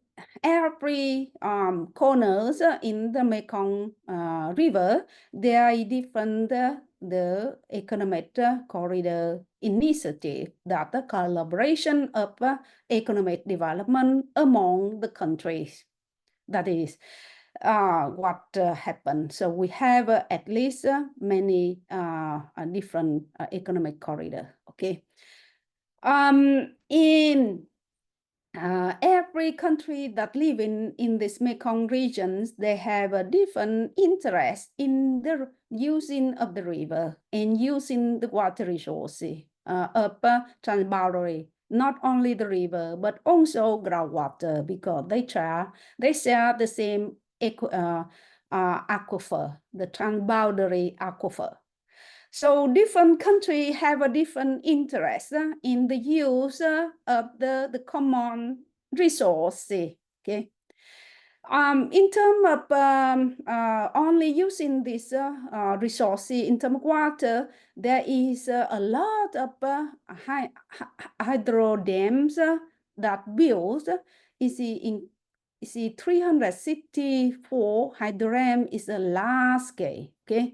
every corners in the Mekong River, there are different the economic corridor initiative that the collaboration of economic development among the countries. That is what happened. So we have at least many different economic corridor. Okay. In every country that live in this Mekong regions, they have a different interest in the using of the river and using the water resources of transboundary. Not only the river, but also groundwater, because they share the same aquifer, the transboundary aquifer. So different countries have a different interest in the use of the common resource. Okay. In terms of only using this resource in terms of water, there is a lot of hydro dams that built. You see 364 hydro dam is a large scale. Okay.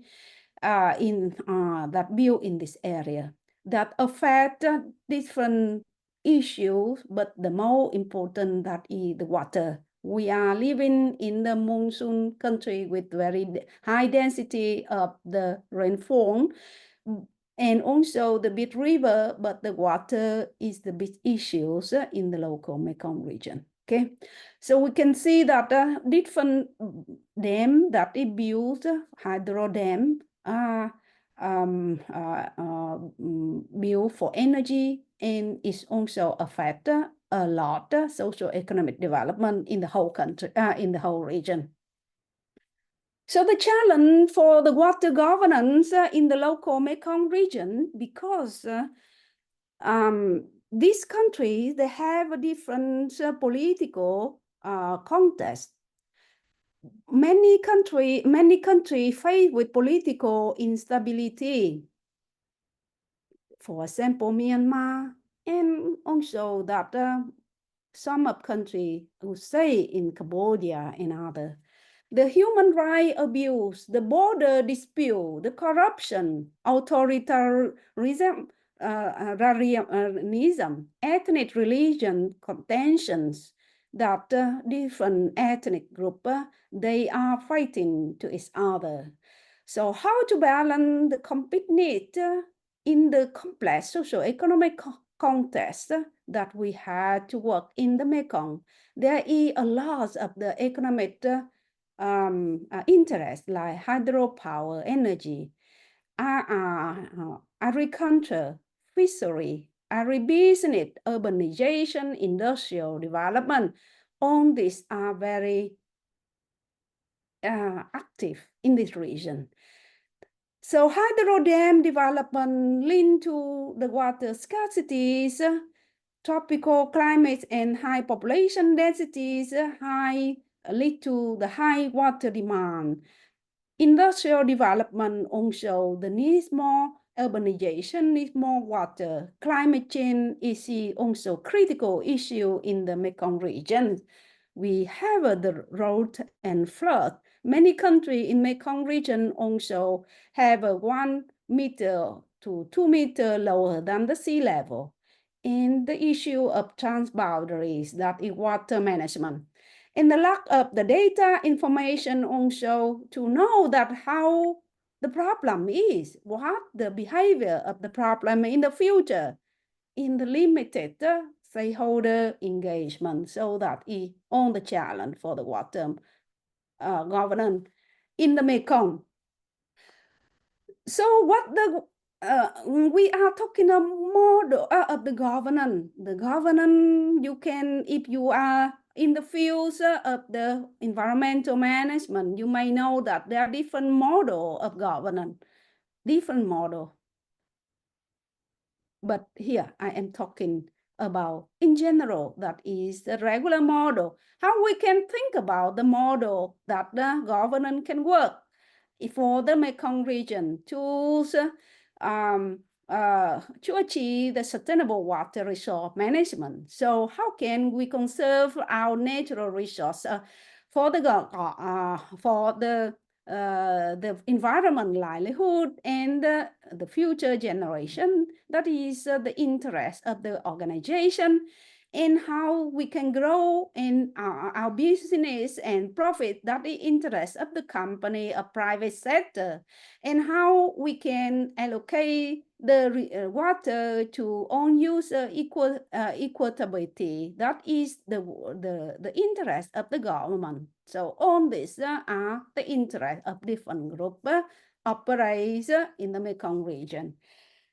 That built in this area that affect different issues, but the more important that is the water. We are living in the monsoon country with very high density of the rainfall and also the big river, but the water is the big issues in the local Mekong region. Okay, so we can see that different dam that is built, hydro dam, built for energy, and is also affect a lot socio-economic development in the whole country, in the whole region. So the challenge for the water governance in the local Mekong region, because these countries, they have a different political context. Many countries faced with political instability. For example, Myanmar, and also that some of countries who say in Cambodia and other. The human rights abuse, the border dispute, the corruption, authoritarianism, ethnic religion contentions, that different ethnic group, they are fighting to each other. So how to balance the complete need in the complex socio-economic context that we had to work in the Mekong? There is a lot of the economic interest like hydropower, energy, agriculture, fishery, agribusiness, urbanization, industrial development. All these are very active in this region. So hydro dam development linked to the water scarcities, tropical climates and high population densities, lead to the high water demand. Industrial development also the needs more urbanization, needs more water. Climate change is also critical issue in the Mekong region. We have the drought and flood. Many countries in Mekong region also have 1 meter to 2 meters lower than the sea level. And the issue of transboundaries, that is water management. And the lack of the data information also to know that how the problem is, what the behavior of the problem in the future, in the limited stakeholder engagement. So that is all the challenge for the water governance in the Mekong. So what we are talking a model of the governance. The governance, you can, if you are in the fields of the environmental management, you may know that there are different model of governance, different model. But here I am talking about in general, that is the regular model. How we can think about the model that the governance can work for the Mekong region to achieve the sustainable water resource management. So how can we conserve our natural resource for the environment, livelihood, and the future generation? That is the interest of the organization, and how we can grow in our business and profit, that the interest of the company, a private sector, and how we can allocate the water to own use equitability. That is the interest of the government. So all these are the interest of different groups operates in the Mekong region.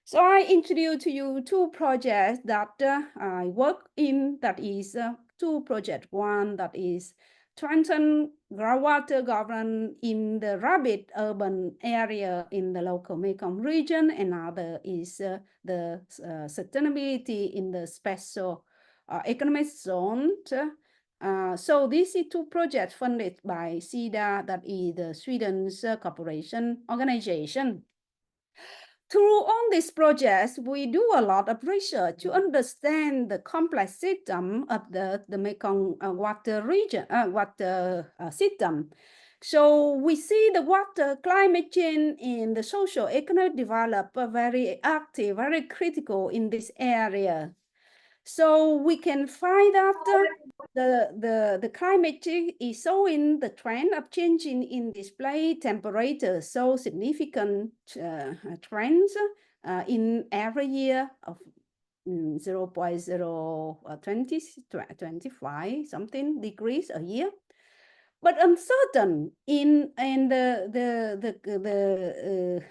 So I introduce to you two projects that I work in, that is two projects. One that is strengthen groundwater governance in the rabid urban area in the local Mekong region. Another is the sustainability in the special economic zone. So these are two projects funded by SIDA, that is the Sweden's cooperation organization. Through all these projects, we do a lot of research to understand the complex system of the Mekong water region, system. So we see the water, climate change, and the socio-economic development very active, very critical in this area. So we can find that the climate change is showing the trend of changing in display temperature, so significant trends in every year of 0.025 something degrees a year. But uncertain in the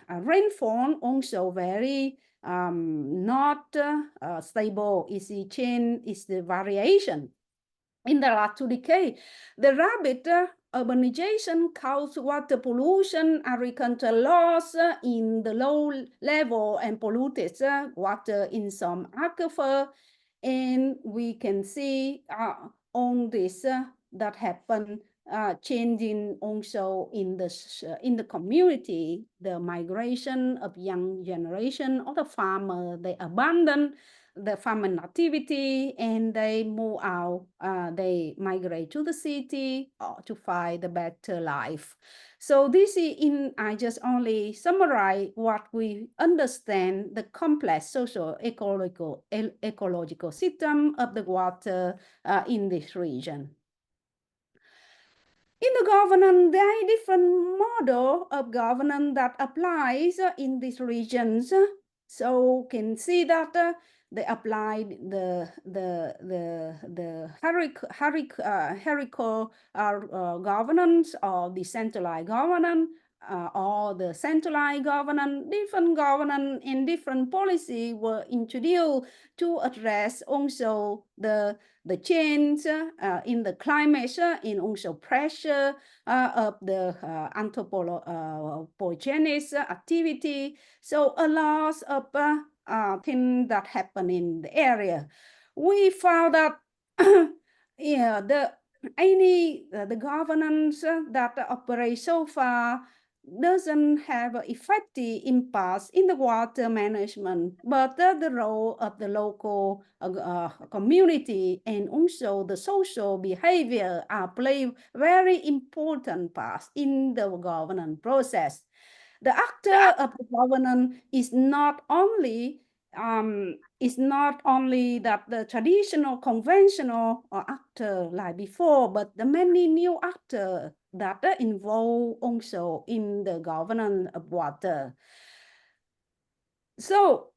rainfall also very not stable. Is the change, is the variation. In the last 2 decades, the rapid urbanization caused water pollution, agricultural loss in the low level and polluted water in some aquifer. And we can see on this that happen changing also in the community, the migration of young generation of the farmer. They abandon the farming activity and they move out, they migrate to the city to find a better life. So this is I just only summarize what we understand the complex socio-ecological system of the water in this region. In the governance, there are different model of governance that applies in these regions. So can see that they apply the hierarchical governance or decentralized governance or the centralized governance. Different governance and different policy were introduced to address also the change in the climate and also pressure of the anthropogenic activity. So a lot of things that happen in the area. We found that yeah, the governance that operates so far doesn't have an effective impact in the water management, but the role of the local community and also the social behavior play very important parts in the governance process. The actor of the governance is not only that the traditional conventional actor like before, but the many new actors that are involved also in the governance of water. So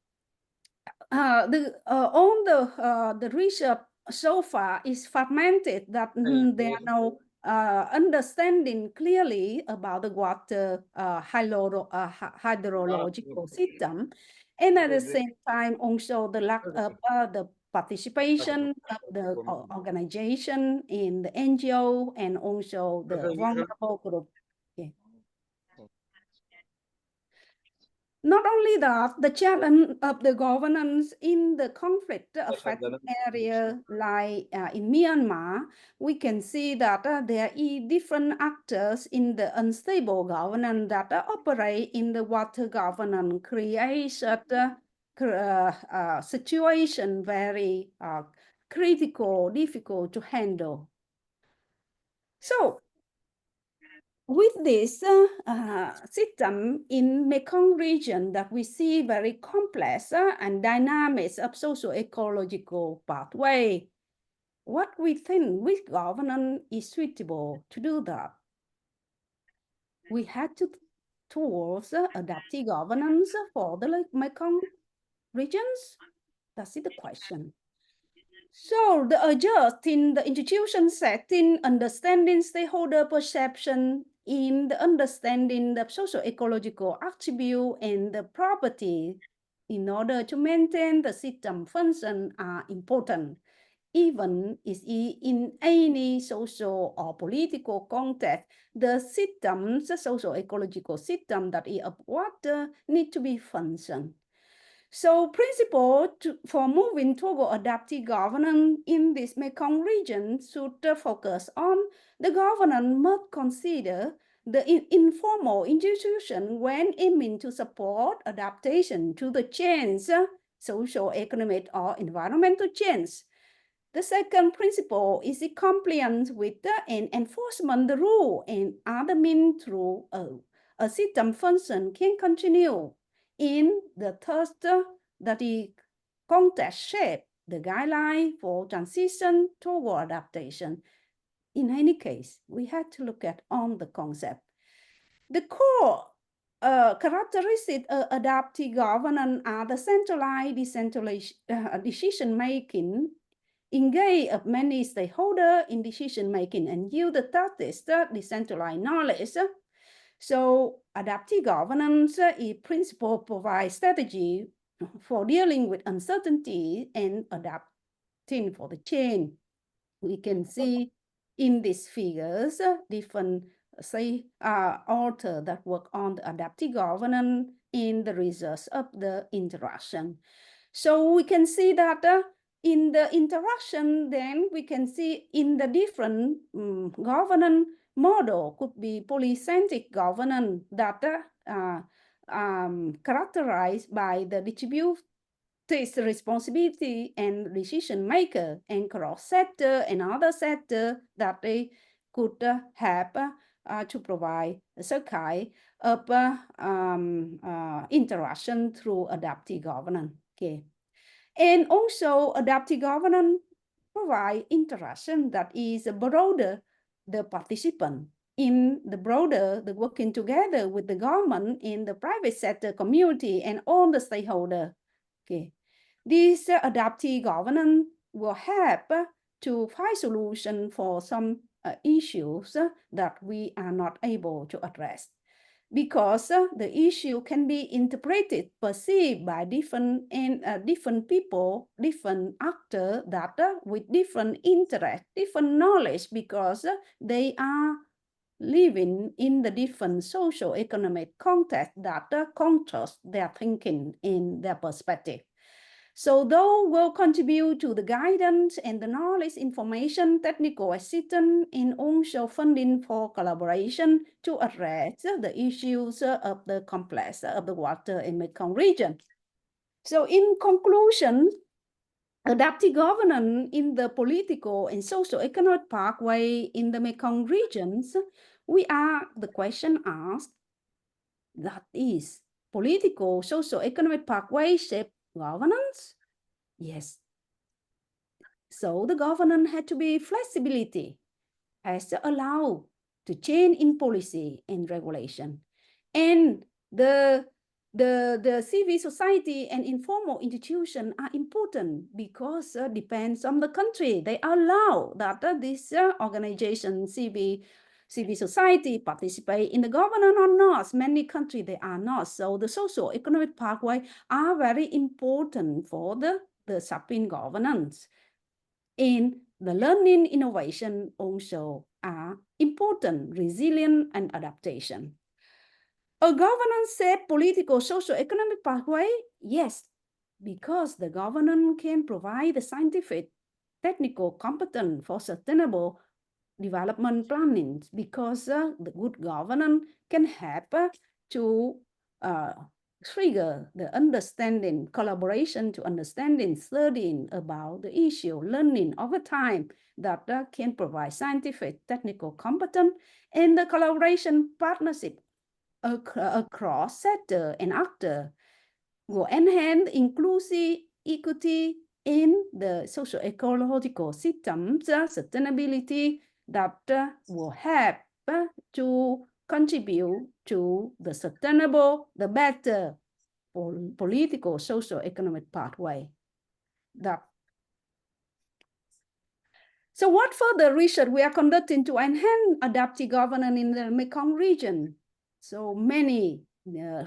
all the research so far is fragmented, that there are no understanding clearly about the water hydrological system, and at the same time also the lack of the participation of the organization in the NGO and also the vulnerable group. Okay. Not only that, the challenge of the governance in the conflict affected area like in Myanmar, we can see that there are different actors in the unstable governance that operate in the water governance, creates situation very critical, difficult to handle. So, with this system in Mekong region that we see very complex and dynamics of socio-ecological pathway, what we think which governance is suitable to do that? We had to towards adaptive governance for the Mekong regions? That's the question. So the adjust in the institution setting, understanding stakeholder perception, in the understanding the socio-ecological attribute and the property in order to maintain the system function are important, even is in any social or political context. The systems, the socio-ecological system that is of water need to be functional. So principle for moving toward adaptive governance in this Mekong region should focus on the governance must consider the informal institution when aiming to support adaptation to the change, social, economic, or environmental change. The second principle is the compliance with and enforcement the rule and other means through a system function can continue. In the third, that the context shape the guideline for transition toward adaptation. In any case, we had to look at on the concept. The core characteristics of adaptive governance are the centralized, decentralized decision-making, engage of many stakeholders in decision-making, and use the tactics, decentralized knowledge. So adaptive governance in principle provides strategy for dealing with uncertainty and adapting for the change. We can see in these figures different authors that work on the adaptive governance in the results of the interaction. So we can see that in the interaction, then we can see in the different governance model could be polycentric governance that characterized by the distributed responsibility and decision maker and cross sector and other sector that they could have to provide some kind of interaction through adaptive governance. Okay. And also adaptive governance provide interaction that is broader the participant in the broader, the working together with the government in the private sector community and all the stakeholders. Okay. This adaptive governance will help to find solution for some issues that we are not able to address, because the issue can be interpreted, perceived by different people, different actors that with different interest, different knowledge, because they are living in the different social economic context that contrast their thinking in their perspective. So those will contribute to the guidance and the knowledge, information, technical assistance, and also funding for collaboration to address the issues of the complex of the water in Mekong region. So in conclusion, adaptive governance in the political and socio-economic pathway in the Mekong regions, the question asked, that is, political, socio-economic pathway shape governance? Yes. So the governance had to be flexibility, has to allow to change in policy and regulation. And the the civil society and informal institution are important because depends on the country. They allow that this organization, civil society participate in the governance or not. Many countries, they are not. So the socio-economic pathway are very important for the shaping governance. In the learning innovation also are important, resilient and adaptation. A governance-shaped political socio-economic pathway? Yes, because the governance can provide the scientific, technical competence for sustainable development planning, because the good governance can help to trigger the understanding, collaboration to understanding, studying about the issue, learning over time that can provide scientific, technical competence, and the collaboration partnership across sector and actor will enhance inclusive equity in the socio-ecological systems, sustainability that will help to contribute to the sustainable, the better political socio-economic pathway. So what further research we are conducting to enhance adaptive governance in the Mekong region? So many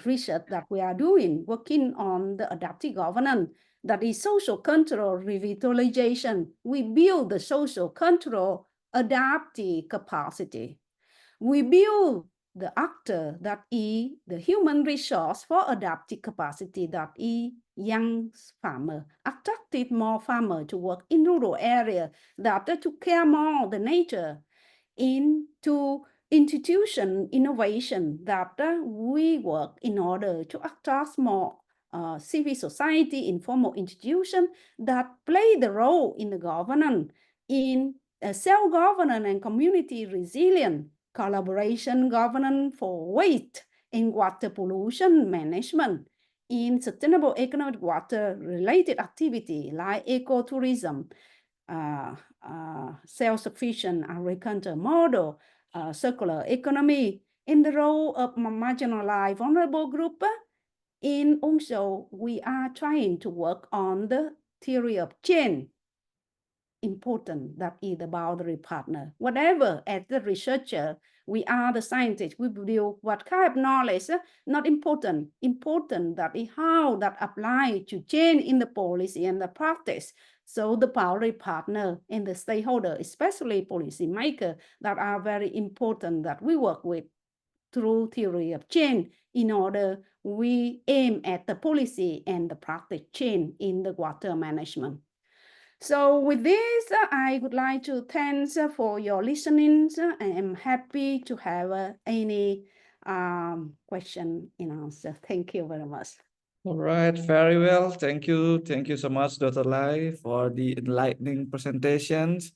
research that we are doing, working on the adaptive governance, that is social cultural revitalization. We build the social cultural adaptive capacity. We build the actor, that is the human resource for adaptive capacity, that is young farmer, attracted more farmer to work in rural area, that to care more the nature, into institution innovation, that we work in order to attract more civil society, informal institution that play the role in the governance, in self-governance and community resilience, collaboration governance for waste and water pollution management, in sustainable economic water-related activity like ecotourism, self-sufficient agriculture model, circular economy, in the role of marginalized vulnerable group. In also, we are trying to work on the theory of change, important, that is the boundary partner. Whatever, as the researcher, we are the scientist, we build what kind of knowledge, not important. Important that is how that apply to change in the policy and the practice. So the boundary partner and the stakeholder, especially policymaker, that are very important that we work with through theory of change in order we aim at the policy and the practice change in the water management. So with this, I would like to thank for your listening. I am happy to have any question and answer. Thank you very much.
All right, very well. Thank you. Thank you so much, Dr. Lai, for the enlightening presentations.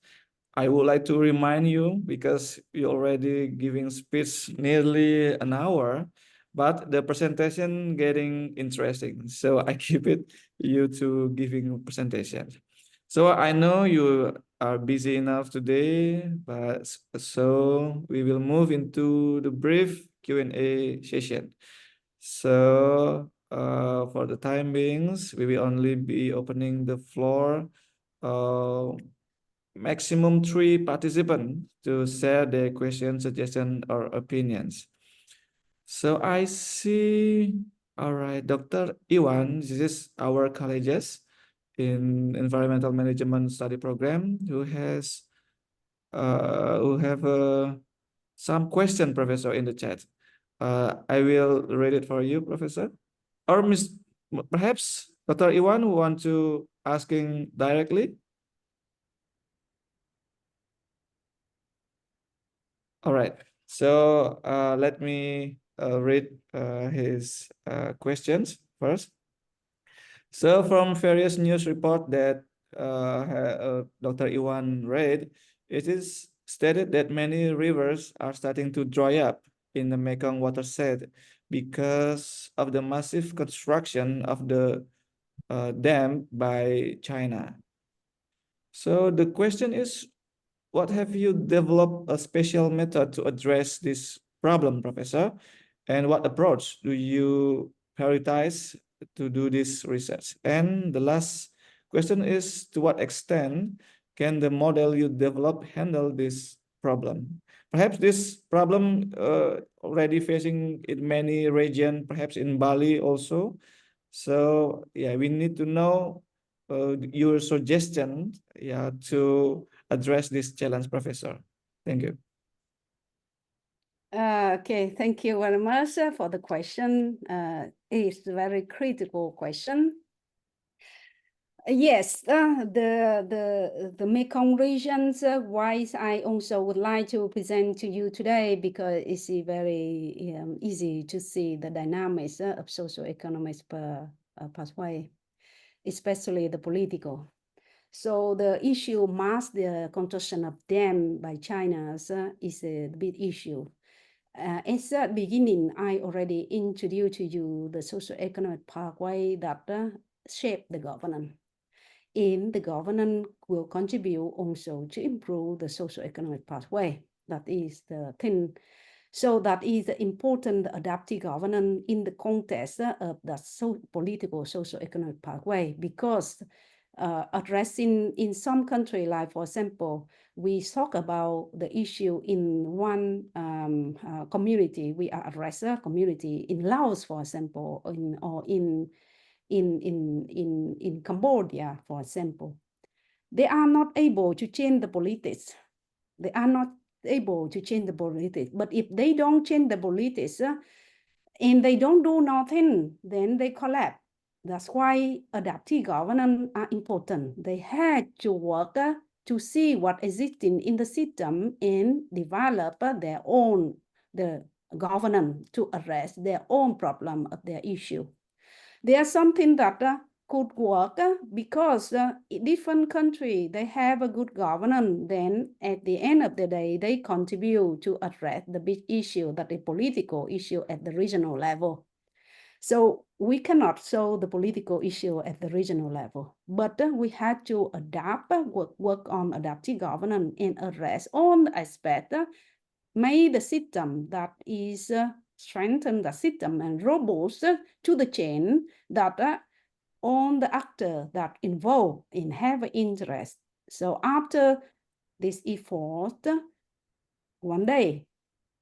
I would like to remind you, because you're already giving speech nearly an hour, but the presentation getting interesting. So I keep it you to giving presentation. So I know you are busy enough today, but so we will move into the brief Q&A session. So for the time being, we will only be opening the floor. Maximum 3 participants to share their questions, suggestions, or opinions. So I see, all right, Dr. Iwan, this is our colleagues in environmental management study program who have some question, Professor, in the chat. I will read it for you, Professor. Or perhaps Dr. Iwan want to asking directly. All right, so let me read his questions first. So from various news report that Dr. Iwan read, it is stated that many rivers are starting to dry up in the Mekong watershed because of the massive construction of the dam by China. So the question is, what have you developed a special method to address this problem, Professor? And what approach do you prioritize to do this research? And the last question is, to what extent can the model you develop handle this problem? Perhaps this problem already facing in many regions, perhaps in Bali also. So yeah, we need to know your suggestion, yeah, to address this challenge, Professor. Thank you.
Okay, thank you very much for the question. It's a very critical question. Yes, the Mekong regions, why I also would like to present to you today, because it's very easy to see the dynamics of socio-economic pathway, especially the political. So the issue mass the construction of dam by China is a big issue. At the beginning, I already introduced to you the socio-economic pathway that shape the governance. And the governance will contribute also to improve the socio-economic pathway. That is the thing. So that is the important adaptive governance in the context of the political socio-economic pathway, because addressing in some country, like for example, we talk about the issue in one community, we are address a community in Laos, for example, in Cambodia, for example. They are not able to change the politics. They are not able to change the politics. But if they don't change the politics and they don't do nothing, then they collapse. That's why adaptive governance are important. They had to work to see what existing in the system and develop their own governance to address their own problem of their issue. There's something that could work because different country, they have a good governance. Then at the end of the day, they contribute to address the big issue, that is political issue at the regional level. So we cannot solve the political issue at the regional level, but we have to adapt, work on adaptive governance and address all the aspects, make the system that is strengthen the system and robust to the chain, that all the actors that involved in have interest. So after this effort, one day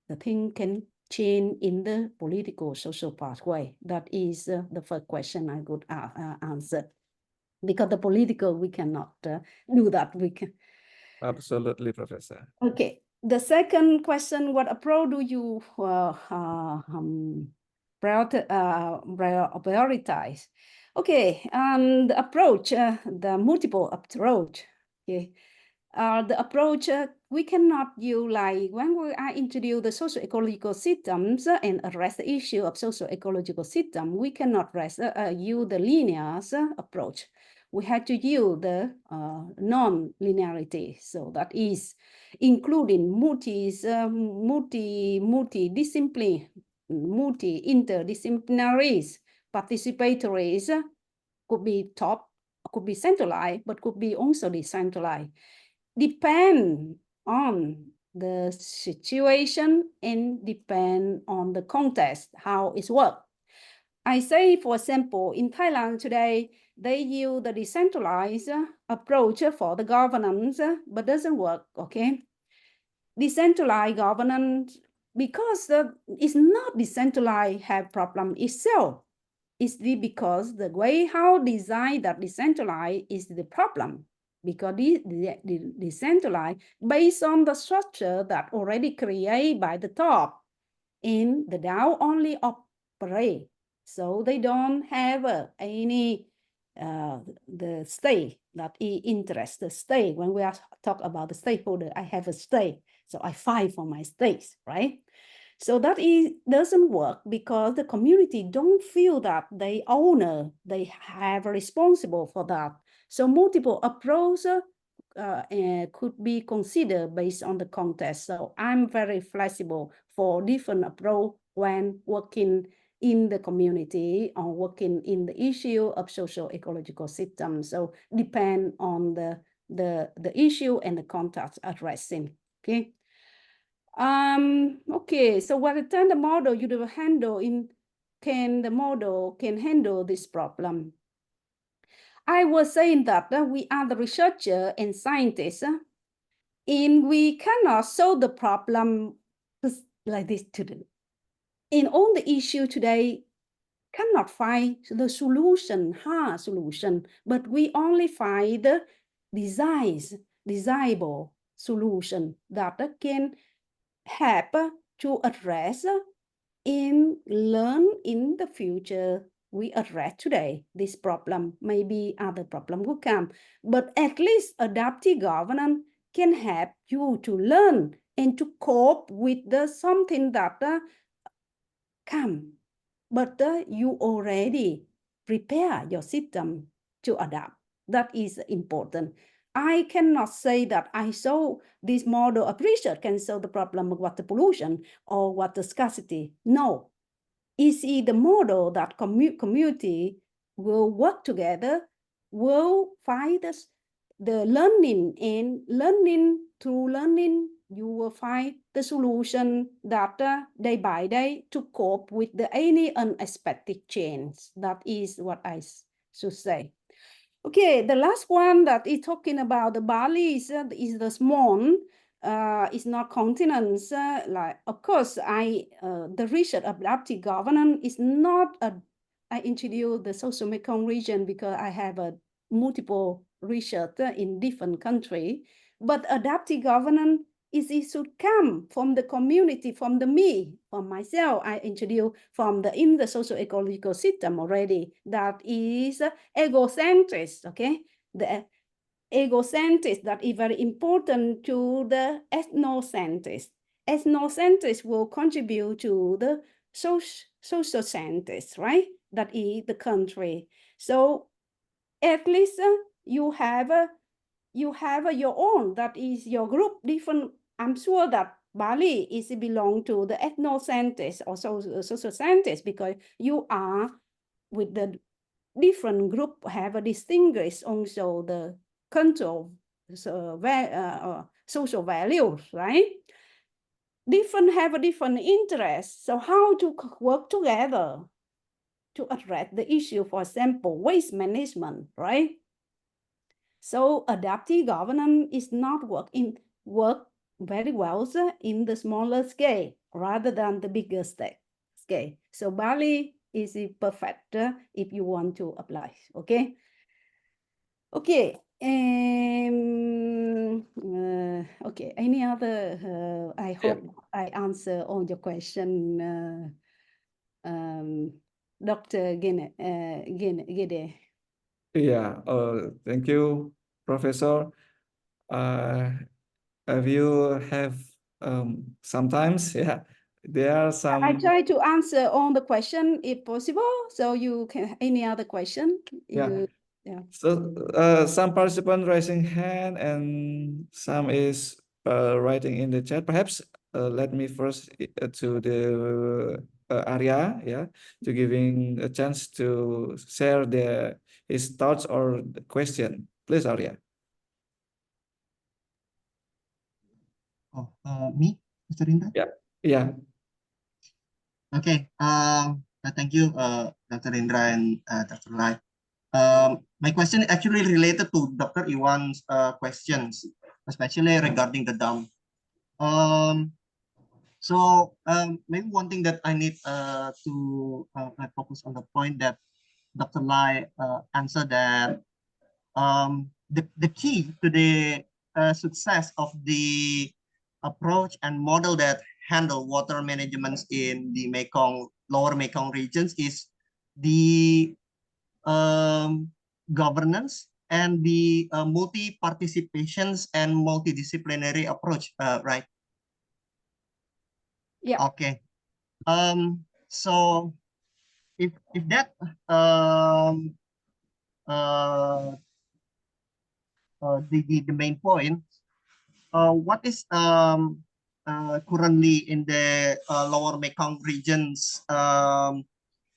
the thing can change in the political social pathway. That is the first question I could answer. Because the political, we cannot do that. We can.
Absolutely, Professor.
Okay. The second question, what approach do you prioritize? Okay, the approach, the multiple approach. Okay. The approach, we cannot use like when we introduce the socio-ecological systems and address the issue of socio-ecological system, we cannot use the linear approach. We have to use the non-linearity. So that is including interdisciplinaries, participatories, could be top, could be centralized, but could be also decentralized. Depend on the situation and depend on the context, how it's worked. I say, for example, in Thailand today, they use the decentralized approach for the governance, but doesn't work, okay? Decentralized governance, because it's not decentralized, have problem itself. It's because the way how design that decentralized is the problem. Because the decentralized based on the structure that already created by the top, and the down only operate. So they don't have any the state that interest the state. When we are talk about the stakeholder, I have a state, so I fight for my states, right? So that doesn't work because the community don't feel that they own, they have a responsible for that. So multiple approach could be considered based on the context. So I'm very flexible for different approach when working in the community or working in the issue of socio-ecological systems. So depend on the issue and the context addressing, okay? Okay, so what the model you will handle in can the model can handle this problem? I was saying that we are the researcher and scientists, and we cannot solve the problem like this today. In all the issue today, cannot find the solution, hard solution, but we only find the desirable solution that can help to address and learn in the future. We address today this problem, maybe other problem will come, but at least adaptive governance can help you to learn and to cope with the something that come, but you already prepare your system to adapt. That is important. I cannot say that I saw this model of research can solve the problem of water pollution or water scarcity. No, it's the model that community will work together, will find the learning, and through learning, you will find the solution that day by day to cope with any unexpected change. That is what I should say. Okay, the last one that is talking about the Bali is the small. It's not continents. Like, of course, the research of adaptive governance is not I introduced the Socio-Mekong region because I have a multiple research in different countries. But adaptive governance it should come from the community, from myself. I introduced in the socio-ecological system already. That is egocentric, okay? The egocentric that is very important to the ethnocentric. Ethnocentric will contribute to the sociocentric, right? That is the country. So at least you have your own, that is your group, different. I'm sure that Bali is belong to the ethnocentric or sociocentric because you are with the different group have a distinguished also the cultural social values, right? Different have a different interest. So how to work together to address the issue, for example, waste management, right? So adaptive governance is not work very well in the smaller scale rather than the bigger scale. So Bali is perfect if you want to apply. Okay. Okay. Okay. Any other? I hope I answer all your question, Dr. Gede.
Yeah. Thank you, Professor. If you have sometimes, yeah, there are some.
I try to answer all the question if possible. So you can any other question?
Yeah.
Yeah.
So some participant raising hand and some is writing in the chat. Perhaps let me first to the Arya, yeah, to giving a chance to share his thoughts or the question. Please, Arya.
Oh, me, Mr. Indra?
Yeah. Yeah.
Okay. Thank you, Dr. Indra and Dr. Lai. My question actually related to Dr. Iwan's questions, especially regarding the dam. Maybe one thing that I need to focus on the point that Dr. Lai answered that the key to the success of the approach and model that handle water management in the lower Mekong regions is the governance and the multi-participations and multidisciplinary approach, right?
Yeah.
Okay. So if that the main point, what is currently in the lower Mekong regions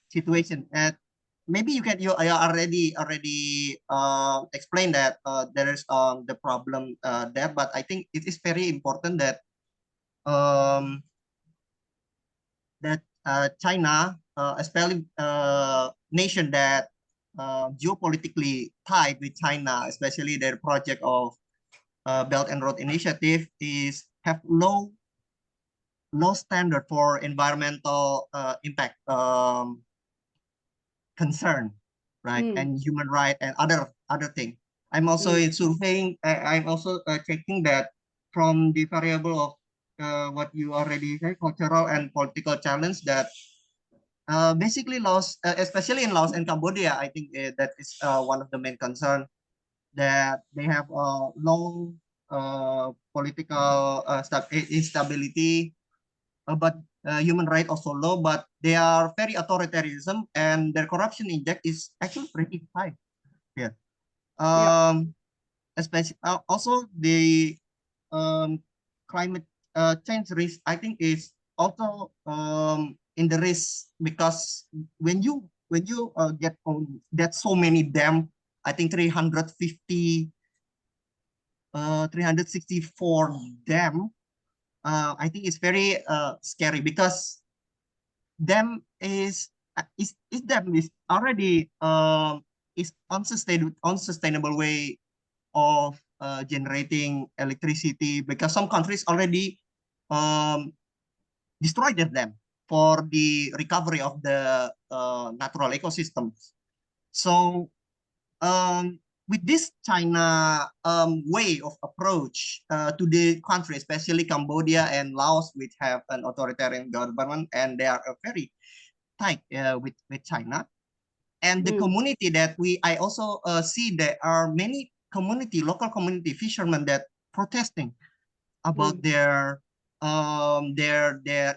situation? Maybe you already explained that there is the problem there, but I think it is very important that China especially nation that geopolitically tied with China, especially their project of Belt and Road Initiative, is have low standard for environmental impact concern, right? And human right and other thing. I'm also in surveying. I'm also checking that from the variable of what you already said, cultural and political challenge, that basically Laos, especially in Laos and Cambodia, I think that is one of the main concern, that they have low political instability, but human rights also low, but they are very authoritarianism, and their corruption index is actually pretty high here. Especially also the climate change risk, I think, is also in the risk, because when you get on that so many dam, I think 364 dam, I think it's very scary, because dam is already is unsustainable way of generating electricity, because some countries already destroyed their dam for the recovery of the natural ecosystems. So with this China way of approach to the country, especially Cambodia and Laos, which have an authoritarian government, and they are very tight with China, and the community that I also see there are many local community fishermen that protesting about their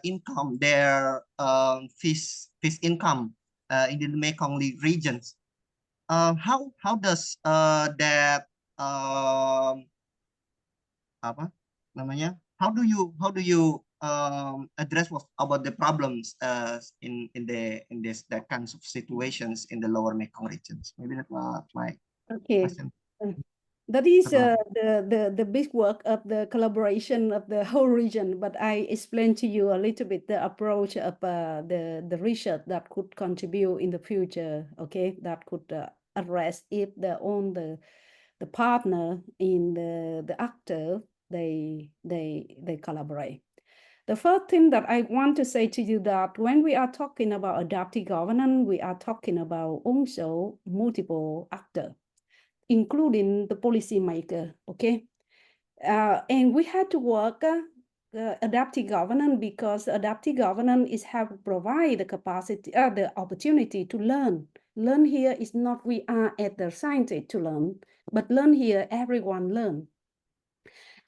income, their fish income in the Mekong regions. How does that apa namanya? How do you address about the problems in that kinds of situations in the lower Mekong regions? Maybe that's my question.
That is the big work of the collaboration of the whole region. But I explained to you a little bit the approach of the research that could contribute in the future. Okay, that could address if the partner in the actor they collaborate. The first thing that I want to say to you, that when we are talking about adaptive governance, we are talking about also multiple actors, including the policymaker, okay? And we had to work adaptive governance, because adaptive governance is have provide the capacity, the opportunity to learn. Learn here is not we are at the scientist to learn, but learn here, everyone learn.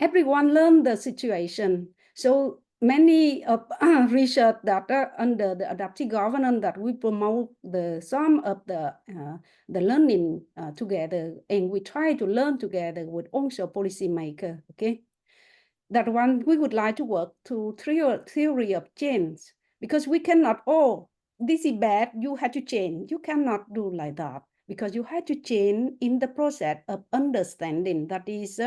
Everyone learn the situation. So many research that are under the adaptive governance, that we promote some of the learning together, and we try to learn together with also policymaker. Okay, that one we would like to work to theory of change, because we cannot, oh, this is bad, you have to change. You cannot do like that, because you have to change in the process of understanding. That is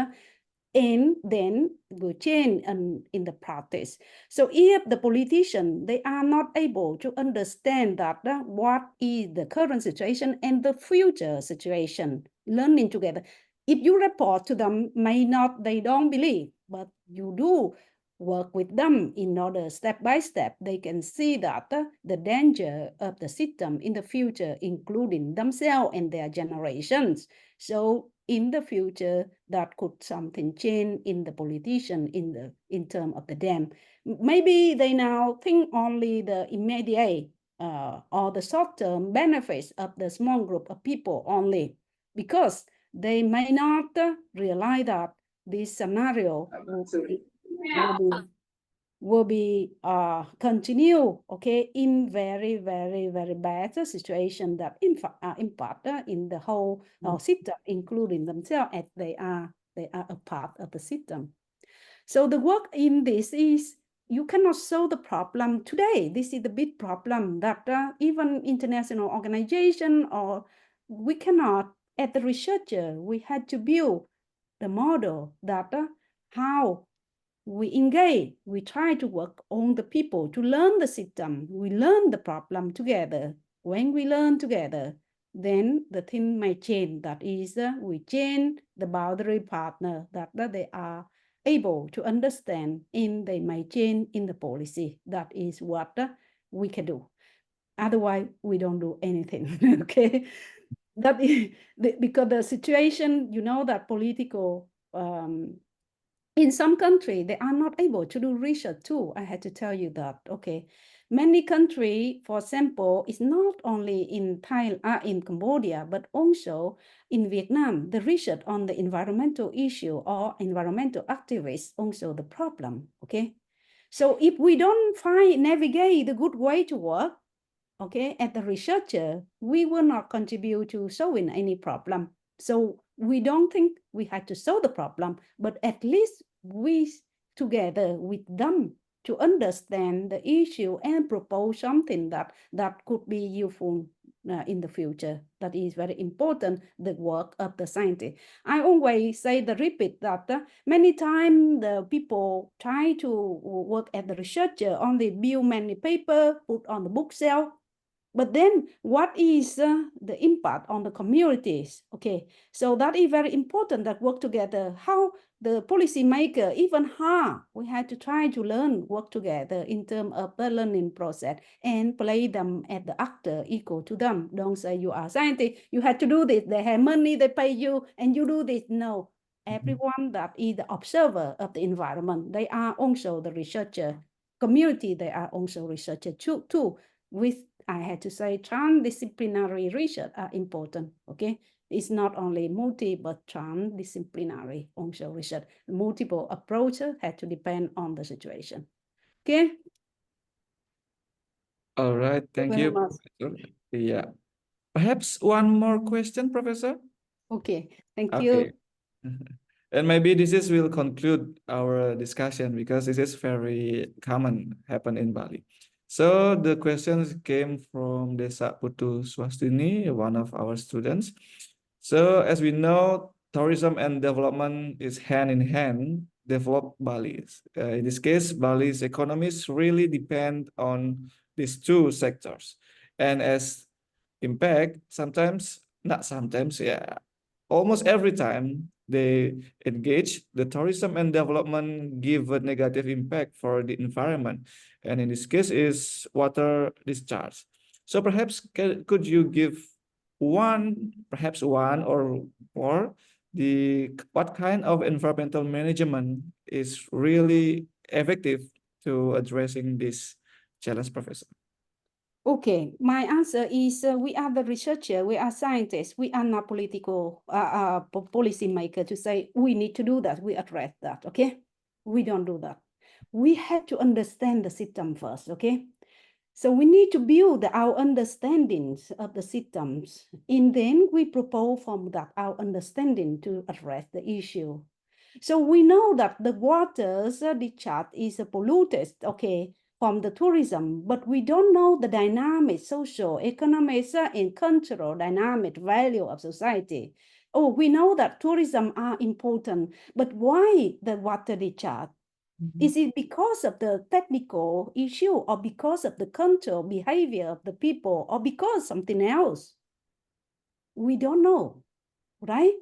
and then will change in the practice. So if the politician, they are not able to understand that what is the current situation and the future situation, learning together, if you report to them, they don't believe, but you do work with them in order, step by step, they can see that the danger of the system in the future, including themselves and their generations. So in the future, that could something change in the politician in terms of the dam. Maybe they now think only the immediate or the short-term benefits of the small group of people only, because they may not realize that this scenario will be continue, okay, in very, very, very bad situation that impact in the whole system, including themselves, as they are a part of the system. So the work in this is, you cannot solve the problem today. This is the big problem that even international organization, or we cannot, as the researcher, we had to build the model that how we engage, we try to work on the people to learn the system, we learn the problem together. When we learn together, then the thing might change. That is, we change the boundary partner that they are able to understand, and they might change in the policy. That is what we can do. Otherwise, we don't do anything. Okay, that is because the situation, you know, that political in some countries, they are not able to do research too. I had to tell you that. Okay, many countries, for example, it's not only in Thailand, in Cambodia, but also in Vietnam. The research on the environmental issue or environmental activists also the problem. Okay, so if we don't navigate the good way to work, okay, as the researcher, we will not contribute to solving any problem. So we don't think we had to solve the problem, but at least we together with them to understand the issue and propose something that could be useful in the future. That is very important, the work of the scientist. I always say the repeat that many times the people try to work as the researcher, only build many paper, put on the bookshelf. But then what is the impact on the communities? Okay, so that is very important that work together. How the policymaker, even hard, we had to try to learn, work together in terms of the learning process and play them as the actor equal to them. Don't say you are scientist, you have to do this, they have money, they pay you, and you do this. No, everyone that is the observer of the environment, they are also the researcher. Community, they are also researcher too. With, I had to say, transdisciplinary research are important. Okay, it's not only multi but transdisciplinary also research. Multiple approaches had to depend on the situation. Okay.
All right, thank you, Professor. Yeah, perhaps one more question, Professor.
Okay, thank
Okay.
you.
And maybe this will conclude our discussion because this is very common happen in Bali. So the questions came from Desa Putu Swastini, one of our students. So as we know, tourism and development is hand in hand, develop Bali. In this case, Bali's economies really depend on these two sectors. And as impact, sometimes, not sometimes, yeah, almost every time they engage, the tourism and development give a negative impact for the environment. And in this case is water discharge. So perhaps could you give perhaps one or more, what kind of environmental management is really effective to addressing this challenge, Professor?
Okay, my answer is we are the researcher, we are scientists, we are not political policy maker to say we need to do that, we address that, okay? We don't do that. We have to understand the system first, okay? So we need to build our understandings of the systems, and then we propose from that our understanding to address the issue. So we know that the waters discharge is polluted, okay, from the tourism, but we don't know the dynamic, social, economic, and cultural dynamic value of society. Oh, we know that tourism are important, but why the water discharge? Is it because of the technical issue or because of the cultural behavior of the people or because something else? We don't know, right?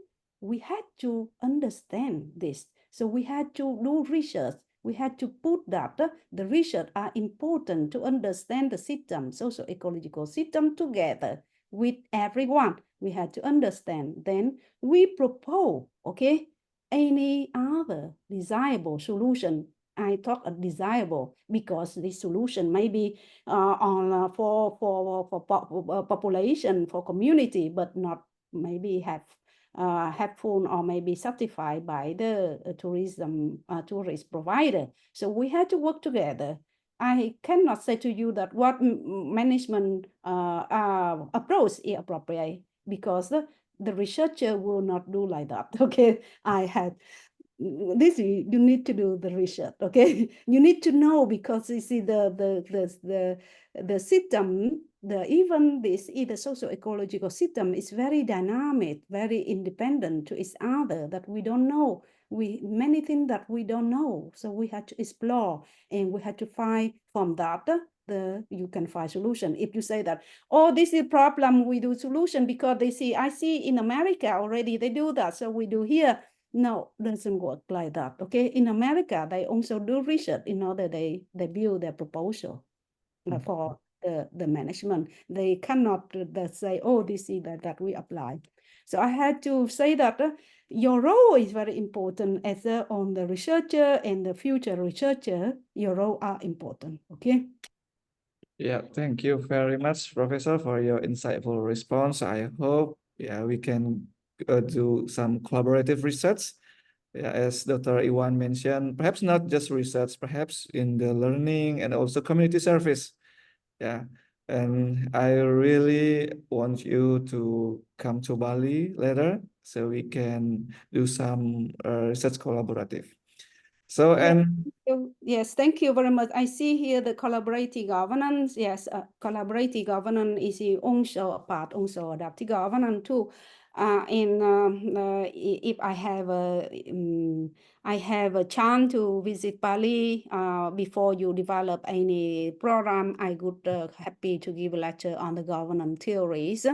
We had to understand this. So we had to do research. We had to put that the research are important to understand the system, socio-ecological system together with everyone. We had to understand. Then we propose, okay, any other desirable solution. I talk a desirable because this solution may be for population, for community, but not maybe helpful or maybe certified by the tourist provider. So we had to work together. I cannot say to you that what management approach is appropriate because the researcher will not do like that. Okay, I had this, you need to do the research. Okay, you need to know because you see the system, even this either socio-ecological system is very dynamic, very independent to each other, that we don't know many things that we don't know. So we had to explore, and we had to find from that you can find solution. If you say that, oh, this is a problem, we do solution because I see in America already they do that, so we do here. No, doesn't work like that. Okay, in America they also do research in order they build their proposal for the management. They cannot say, oh, this is that we apply. So I had to say that your role is very important as on the researcher and the future researcher. Your role are important. Okay.
Yeah, thank you very much, Professor, for your insightful response. I hope we can do some collaborative research. Yeah, as Dr. Iwan mentioned, perhaps not just research, perhaps in the learning and also community service. Yeah, and I really want you to come to Bali later so we can do some research collaborative. So, and
yes, thank you very much. I see here the collaborative governance. Yes, collaborative governance is also a part, also adaptive governance too. If I have a chance to visit Bali before you develop any program, I would happy to give a lecture on the governance theories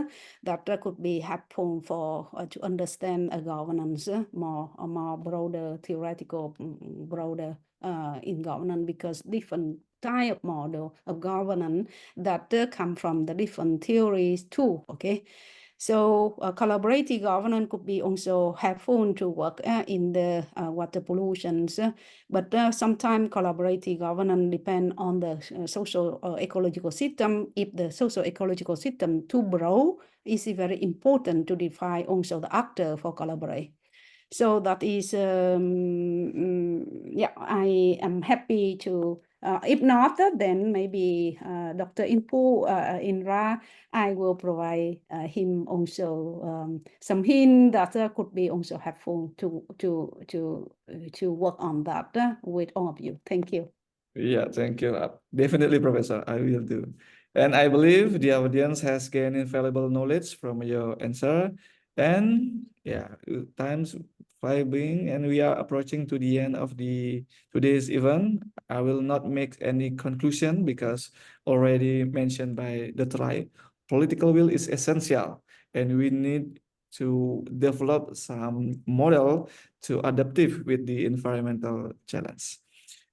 that could be helpful for to understand a governance more broader theoretical, broader in governance, because different type of model of governance that come from the different theories too. Okay. So collaborative governance could be also helpful to work in the water pollutions, but sometimes collaborative governance depend on the social ecological system. If the social ecological system too broad, it's very important to define also the actor for collaborate. So that is, yeah, I am happy to, if not, then maybe Dr. Indra, I will provide him also some hint that could be also helpful to work on that with all of you. Thank you.
yeah, thank you. Definitely, Professor, I will do. And I believe the audience has gained invaluable knowledge from your answer. And yeah, time's flying, and we are approaching to the end of today's event. I will not make any conclusion because already mentioned by Dr. Lai, political will is essential, and we need to develop some model to adaptive with the environmental challenge.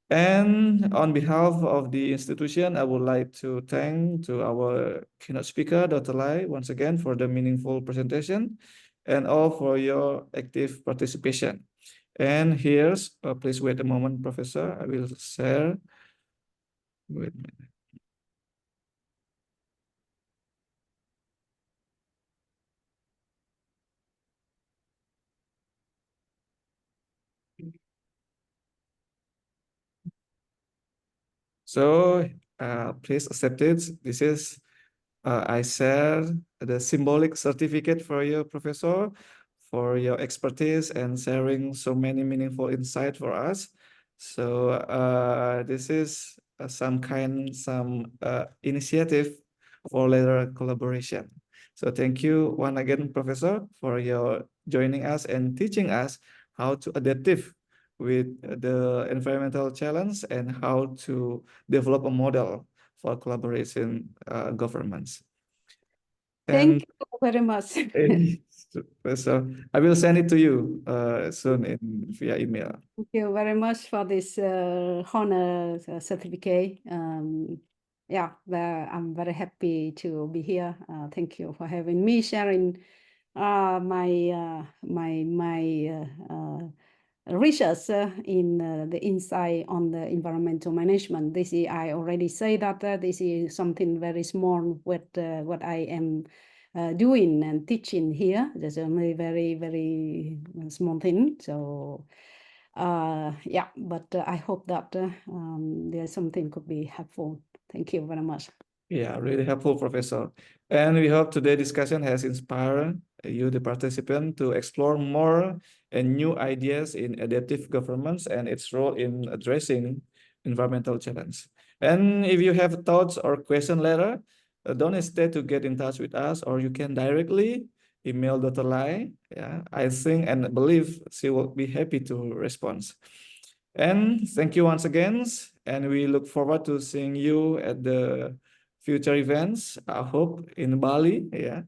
And on behalf of the institution, I would like to thank to our keynote speaker, Dr. Lai, once again for the meaningful presentation and all for your active participation. And here's, please wait a moment, Professor. I will share. Wait a minute. So please accept it. This is, I share the symbolic certificate for you, Professor, for your expertise and sharing so many meaningful insight for us. So this is some initiative for later collaboration. So thank you once again, Professor, for your joining us and teaching us how to adaptive with the environmental challenge and how to develop a model for collaboration governments.
Thank you very much.
So I will send it to you soon via email.
Thank you very much for this honor certificate. Yeah, I'm very happy to be here. Thank you for having me, sharing my research in the insight on the environmental management. This is, I already say that this is something very small with what I am doing and teaching here. There's only very small thing. So yeah, but I hope that there's something could be helpful. Thank you very much.
Yeah, really helpful, Professor. And we hope today's discussion has inspired you, the participant, to explore more and new ideas in adaptive governments and its role in addressing environmental challenge. And if you have thoughts or question later, don't hesitate to get in touch with us, or you can directly email Dr. Lai. Yeah, I think and believe she will be happy to respond. And thank you once again. And we look forward to seeing you at the future events. I hope in Bali. Yeah.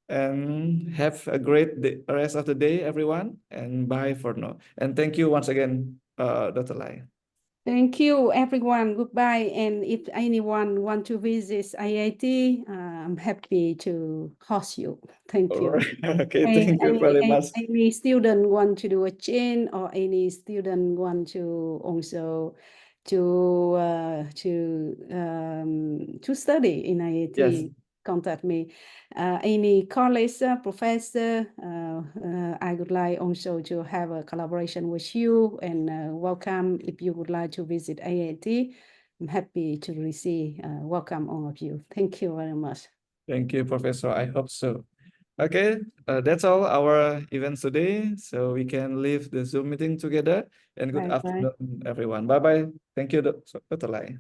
And have a great rest of the day, everyone. And bye for now. And thank you once again, Dr. Lai.
Thank you, everyone. Goodbye. And if anyone want to visit IIT, I'm happy to host you. Thank
All
you.
right. Okay, thank you very much.
Any student want to do a change, or any student want to also to study in IIT,
Yes.
contact me. Any college professor, I would like also to have a collaboration with you, and welcome if you would like to visit IIT. I'm happy to receive, welcome all of you. Thank you very much.
Thank you, Professor. I hope so. Okay, that's all our events today. So we can leave the Zoom meeting together. And good
Bye-bye.
afternoon, everyone. Bye-bye. Thank you, Dr. Lai.